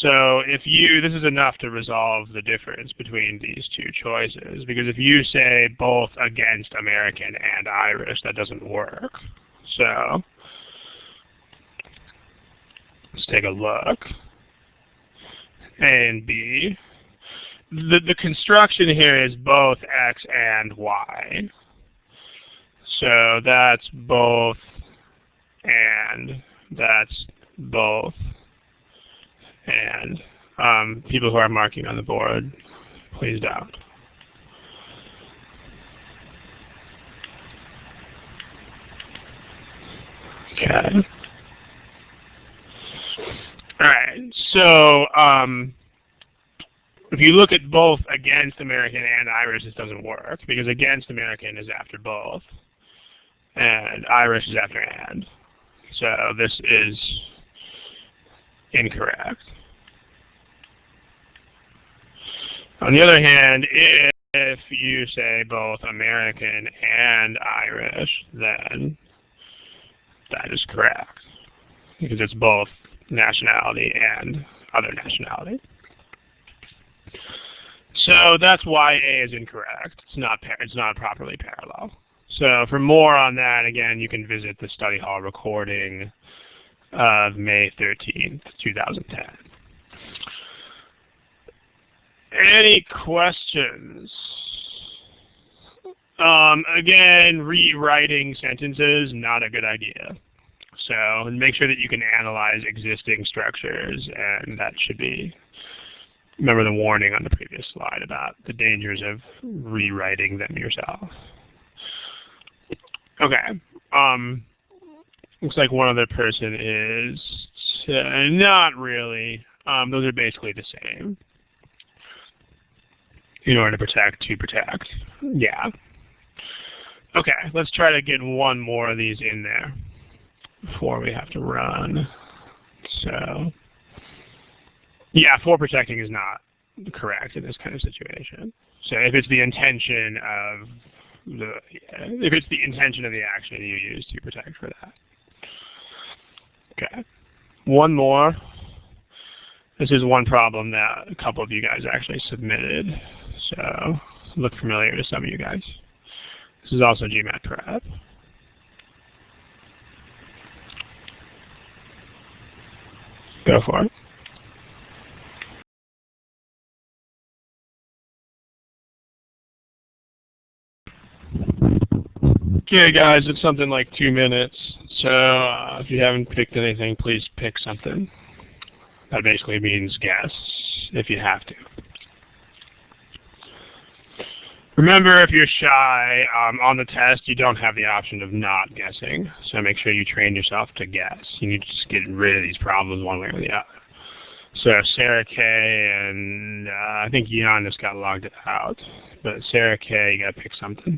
So this is enough to resolve the difference between these two choices, because if you say both against American and Irish, that doesn't work. So let's take a look. A and B. The construction here is both X and Y. So that's both and that's both. And people who are marking on the board, please don't. Okay. All right. So if you look at both against American and Irish, this doesn't work because against American is after both, and Irish is after and. So this is incorrect. On the other hand, if you say both American and Irish, then that is correct because it's both nationality and other nationality. So that's why A is incorrect. It's not properly parallel. So for more on that, again, you can visit the study hall recording of May 13th, 2010. Any questions? Again, rewriting sentences, not a good idea. So make sure that you can analyze existing structures, and that should be, remember the warning on the previous slide about the dangers of rewriting them yourself. Okay. Looks like one other person is not really. Those are basically the same. In order to protect. Yeah. Okay, let's try to get one more of these in there before we have to run. So, yeah, for protecting is not correct in this kind of situation. So if it's the intention of the action you use to protect for that. Okay. One more. This is one problem that a couple of you guys actually submitted. So look familiar to some of you guys. This is also GMAT prep. Go for it. Okay, guys, it's something like 2 minutes. So if you haven't picked anything, please pick something. That basically means guess if you have to. Remember, if you're shy on the test, you don't have the option of not guessing. So make sure you train yourself to guess. You need to just get rid of these problems one way or the other. So Sarah K. and I think Jan just got logged out. But Sarah K., you got to pick something.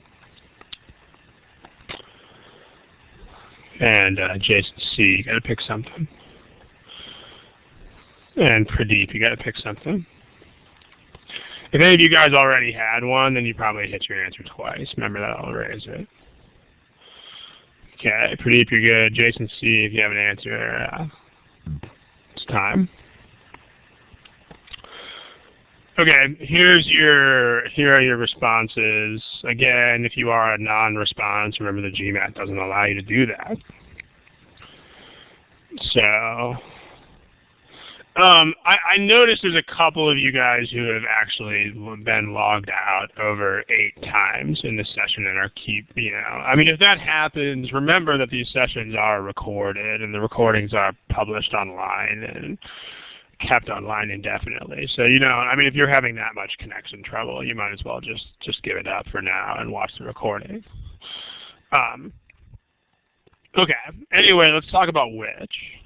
And Jason C., you got to pick something. And Pradeep, you got to pick something. If any of you guys already had one, then you probably hit your answer twice. Remember that, I'll erase it. Okay, Pradeep, you're good. Jason C., if you have an answer, it's time. Okay, here are your responses. Again, if you are a non-response, remember the GMAT doesn't allow you to do that. So, I noticed there's a couple of you guys who have actually been logged out over 8 times in this session and are I mean, if that happens, remember that these sessions are recorded and the recordings are published online and kept online indefinitely. So, I mean, if you're having that much connection trouble, you might as well just give it up for now and watch the recording. Okay, anyway, let's talk about which.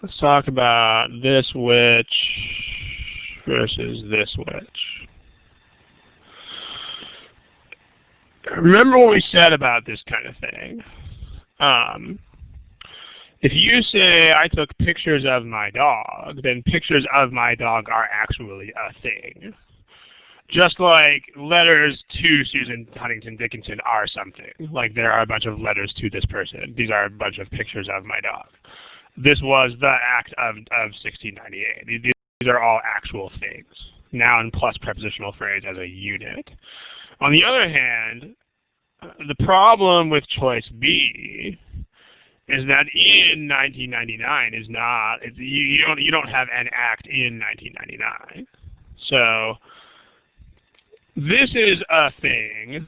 Let's talk about this which versus this which. Remember what we said about this kind of thing. If you say, I took pictures of my dog, then pictures of my dog are actually a thing. Just like letters to Susan Huntington Dickinson are something. Like there are a bunch of letters to this person. These are a bunch of pictures of my dog. This was the act of 1698. These are all actual things. Noun plus prepositional phrase as a unit. On the other hand, the problem with choice B is that in 1999 is not, you don't have an act in 1999. So this is a thing,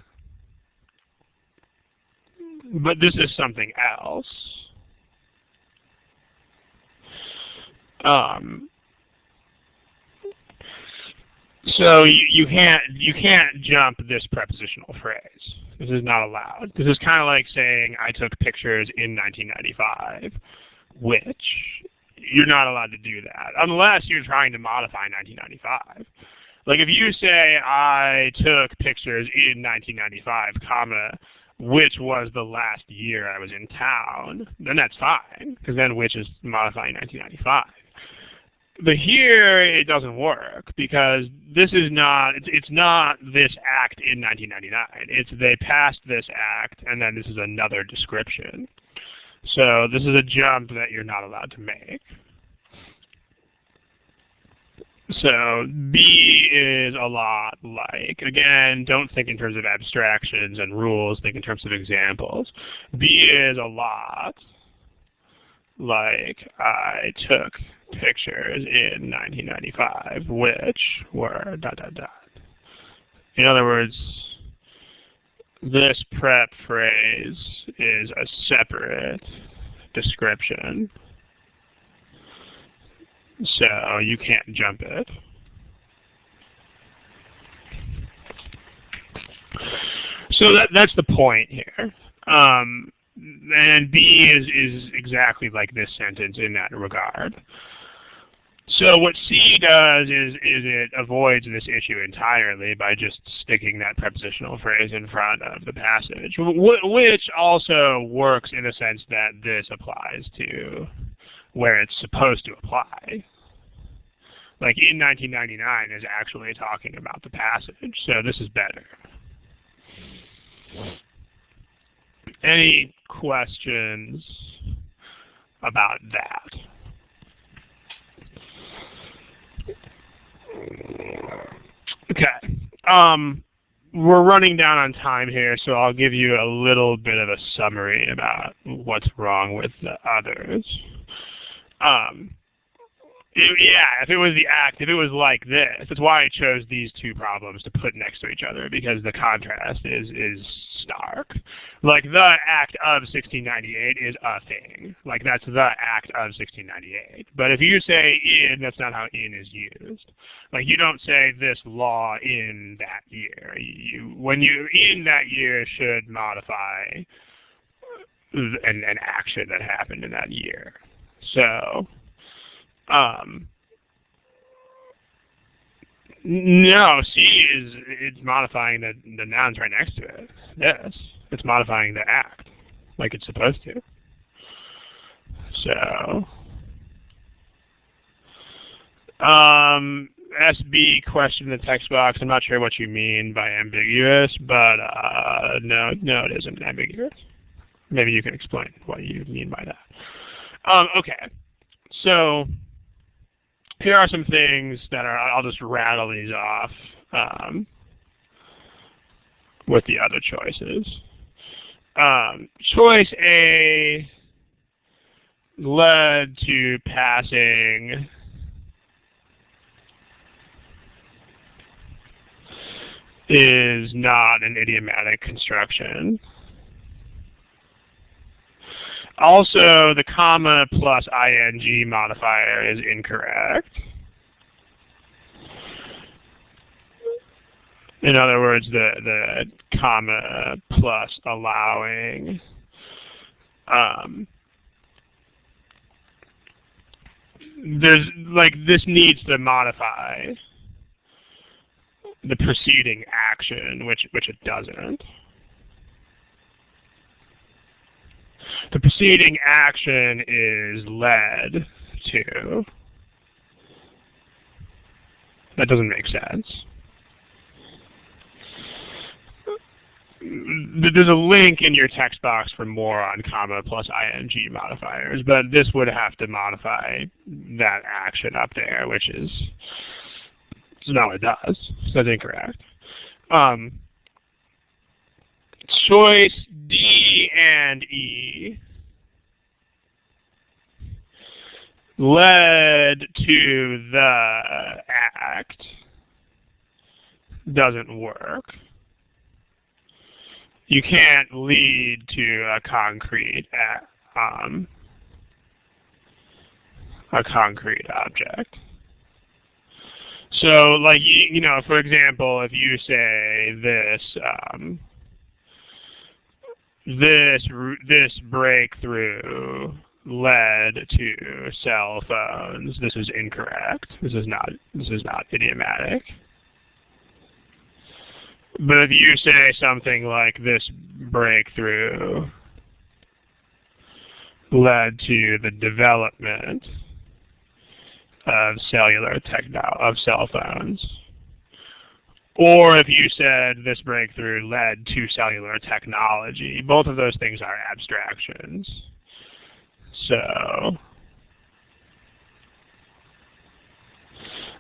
but this is something else. So you can't jump this prepositional phrase. This is not allowed. This is kind of like saying I took pictures in 1995, which you're not allowed to do that unless you're trying to modify 1995. Like if you say I took pictures in 1995, comma, which was the last year I was in town, then that's fine, because then which is modifying 1995. But here it doesn't work because this is not, it's not this act in 1999. It's they passed this act and then this is another description. So this is a jump that you're not allowed to make. So B is a lot like, again, don't think in terms of abstractions and rules, think in terms of examples. B is a lot like I took pictures in 1995, which were ... In other words, this prep phrase is a separate description. So you can't jump it. So that's the point here. And B is exactly like this sentence in that regard. So what C does is it avoids this issue entirely by just sticking that prepositional phrase in front of the passage, which also works in the sense that this applies to where it's supposed to apply. Like in 1999 is actually talking about the passage, so this is better. Any questions about that? Okay. We're running down on time here, so I'll give you a little bit of a summary about what's wrong with the others. If it was the act, if it was like this, that's why I chose these two problems to put next to each other, because the contrast is stark. Like the act of 1698 is a thing. Like that's the act of 1698. But if you say in, that's not how in is used. Like you don't say this law in that year. When you in that year should modify an action that happened in that year. So no, C it's modifying the nouns right next to it. Yes, it's modifying the act like it's supposed to. So, SB question in the text box. I'm not sure what you mean by ambiguous, but no, it isn't ambiguous. Maybe you can explain what you mean by that. Okay, so here are some things that are, I'll just rattle these off with the other choices. Choice A led to passing is not an idiomatic construction. Also, the comma plus ing modifier is incorrect. In other words, the comma plus allowing there's like this needs to modify the preceding action, which it doesn't. The preceding action is led to. That doesn't make sense. There's a link in your text box for more on comma plus ing modifiers, but this would have to modify that action up there, which is not what it does. So that's incorrect. Choice D and E led to the act doesn't work. You can't lead to a concrete object. So, like, you know, for example, if you say this breakthrough led to cell phones, this is incorrect. This is not idiomatic. But if you say something like this breakthrough led to the development of cell phones, or if you said this breakthrough led to cellular technology, both of those things are abstractions. So,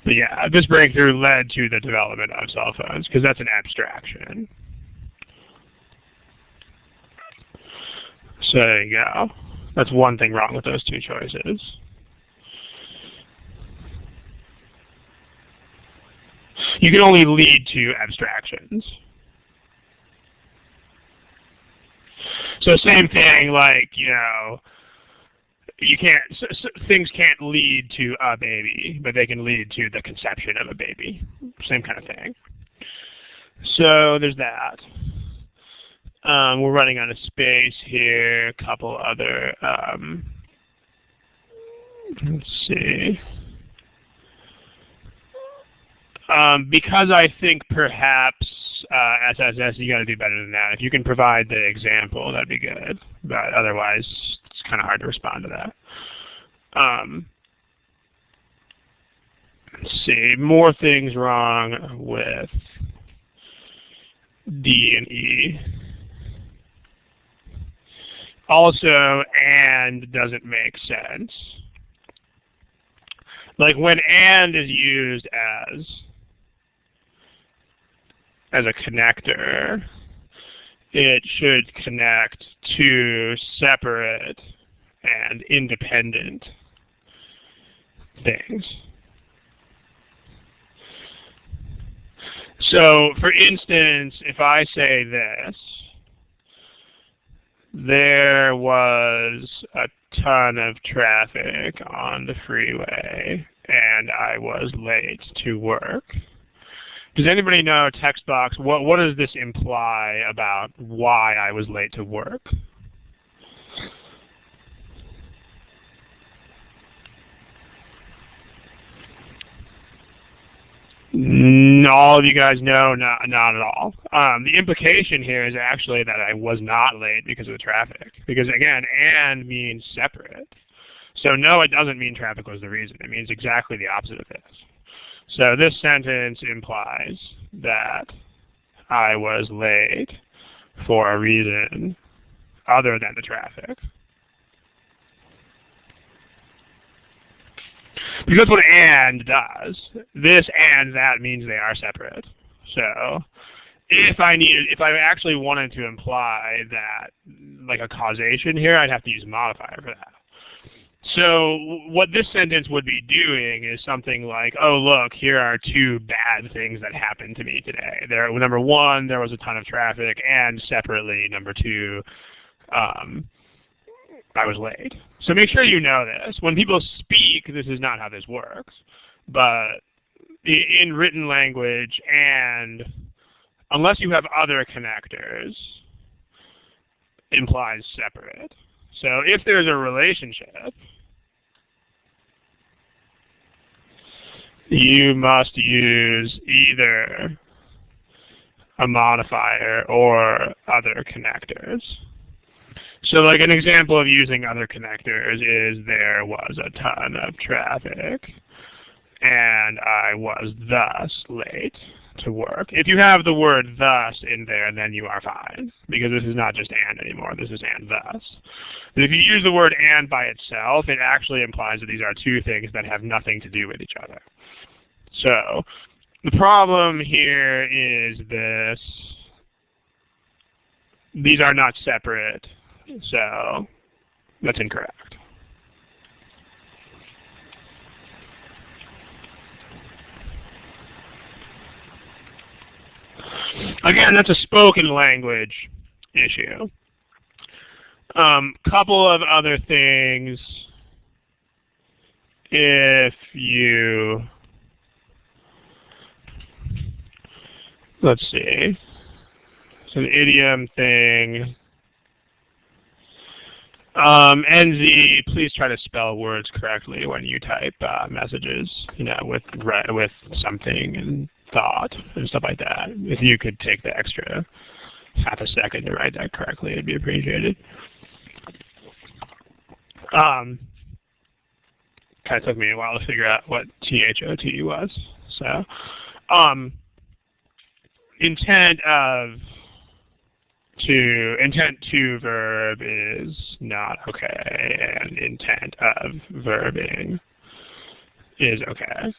but yeah, this breakthrough led to the development of cell phones, because that's an abstraction. So there you go. That's one thing wrong with those two choices. You can only lead to abstractions. So same thing, like, you know, you can't, things can't lead to a baby, but they can lead to the conception of a baby. Same kind of thing. So there's that. We're running out of space here. A couple other, let's see. Because I think perhaps SSS, you got to do better than that. If you can provide the example, that'd be good. But otherwise, it's kind of hard to respond to that. Let's see, more things wrong with D and E. Also, and doesn't make sense. Like when and is used as a connector, it should connect to separate and independent things. So, for instance, if I say this, there was a ton of traffic on the freeway and I was late to work. Does anybody know, text box, what does this imply about why I was late to work? All of you guys know, not at all. The implication here is actually that I was not late because of the traffic. Because again, and means separate. So no, it doesn't mean traffic was the reason. It means exactly the opposite of this. So this sentence implies that I was late for a reason other than the traffic. Because that's what and does. This and that means they are separate. So if I actually wanted to imply that, like a causation here, I'd have to use a modifier for that. So what this sentence would be doing is something like, oh, look, here are two bad things that happened to me today. Number one, there was a ton of traffic, and separately, number two, I was late. So make sure you know this. When people speak, this is not how this works. But in written language, and unless you have other connectors, implies separate. So if there's a relationship, you must use either a modifier or other connectors. So like an example of using other connectors is there was a ton of traffic and I was thus late to work. If you have the word thus in there, then you are fine, because this is not just and anymore, this is and thus. But if you use the word and by itself, it actually implies that these are two things that have nothing to do with each other. So the problem here is this: these are not separate, so that's incorrect. Again, that's a spoken language issue. Couple of other things. If you let's see. It's an idiom thing. NZ, please try to spell words correctly when you type messages, with something and thought and stuff like that. If you could take the extra half a second to write that correctly, it'd be appreciated. Kind of took me a while to figure out what THOT was. So, intent to verb is not okay, and intent of verbing is okay.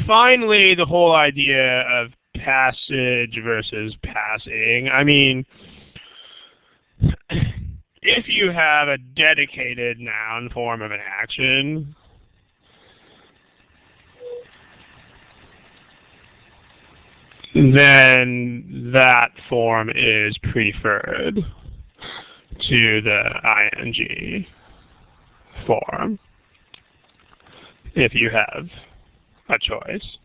Finally, the whole idea of passage versus passing. I mean, if you have a dedicated noun form of an action, then that form is preferred to the ing form if you have a choice.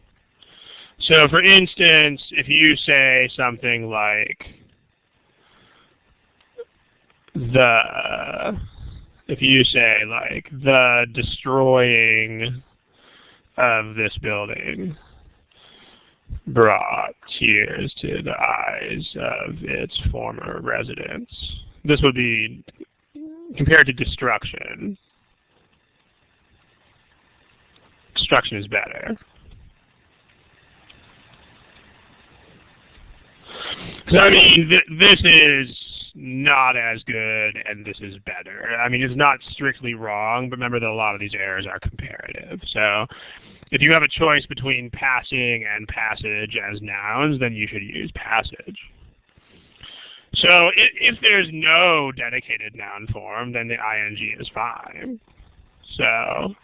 So for instance, if you say something like the destroying of this building brought tears to the eyes of its former residents. This would be compared to destruction. Destruction is better. So I mean, this is not as good, and this is better. I mean, it's not strictly wrong, but remember that a lot of these errors are comparative. So if you have a choice between passing and passage as nouns, then you should use passage. So if there's no dedicated noun form, then the ing is fine. So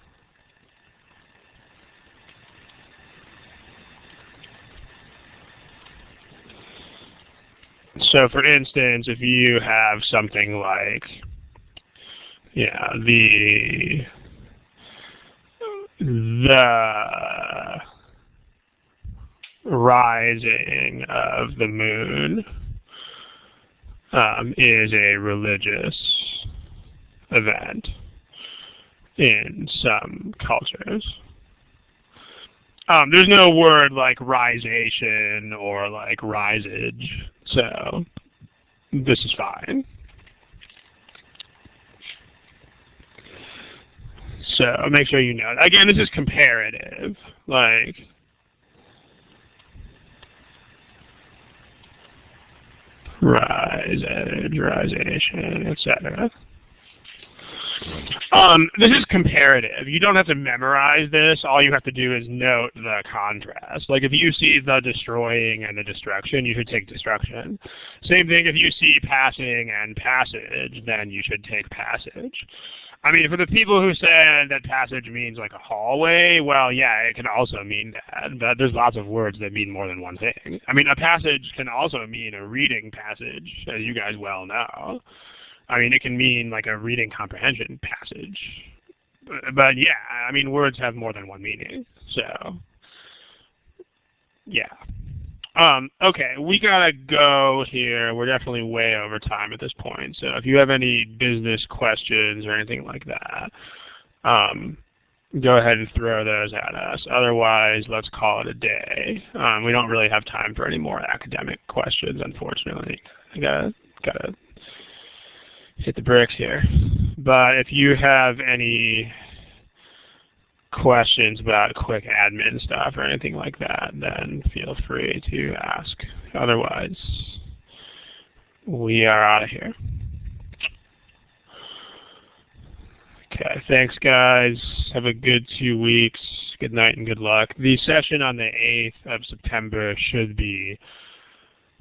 for instance, if you have something like, the rising of the moon is a religious event in some cultures. There's no word like risation or like risage, so this is fine. So make sure you know. Again, this is comparative, like risage, risation, etc. This is comparative. You don't have to memorize this. All you have to do is note the contrast. Like if you see the destroying and the destruction, you should take destruction. Same thing if you see passing and passage, then you should take passage. I mean, for the people who said that passage means like a hallway, well, yeah, it can also mean that. But there's lots of words that mean more than one thing. I mean, a passage can also mean a reading passage, as you guys well know. I mean, it can mean like a reading comprehension passage. But yeah, I mean, words have more than one meaning. So, yeah. Okay, we gotta go here. We're definitely way over time at this point. So if you have any business questions or anything like that, go ahead and throw those at us. Otherwise, let's call it a day. We don't really have time for any more academic questions, unfortunately. I gotta hit the bricks here. But if you have any questions about quick admin stuff or anything like that, then feel free to ask. Otherwise, we are out of here. Okay, thanks guys. Have a good 2 weeks. Good night and good luck. The session on the 8th of September should be,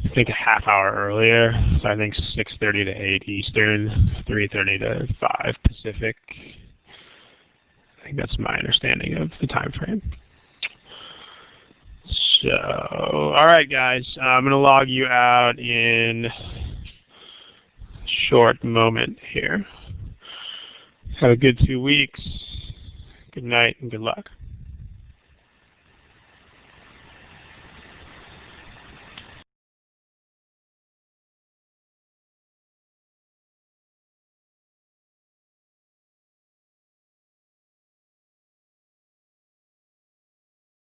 I think, a half hour earlier. So I think 6:30 to 8 Eastern, 3:30 to 5 Pacific. I think that's my understanding of the time frame. So, all right, guys. I'm going to log you out in a short moment here. Have a good 2 weeks. Good night and good luck.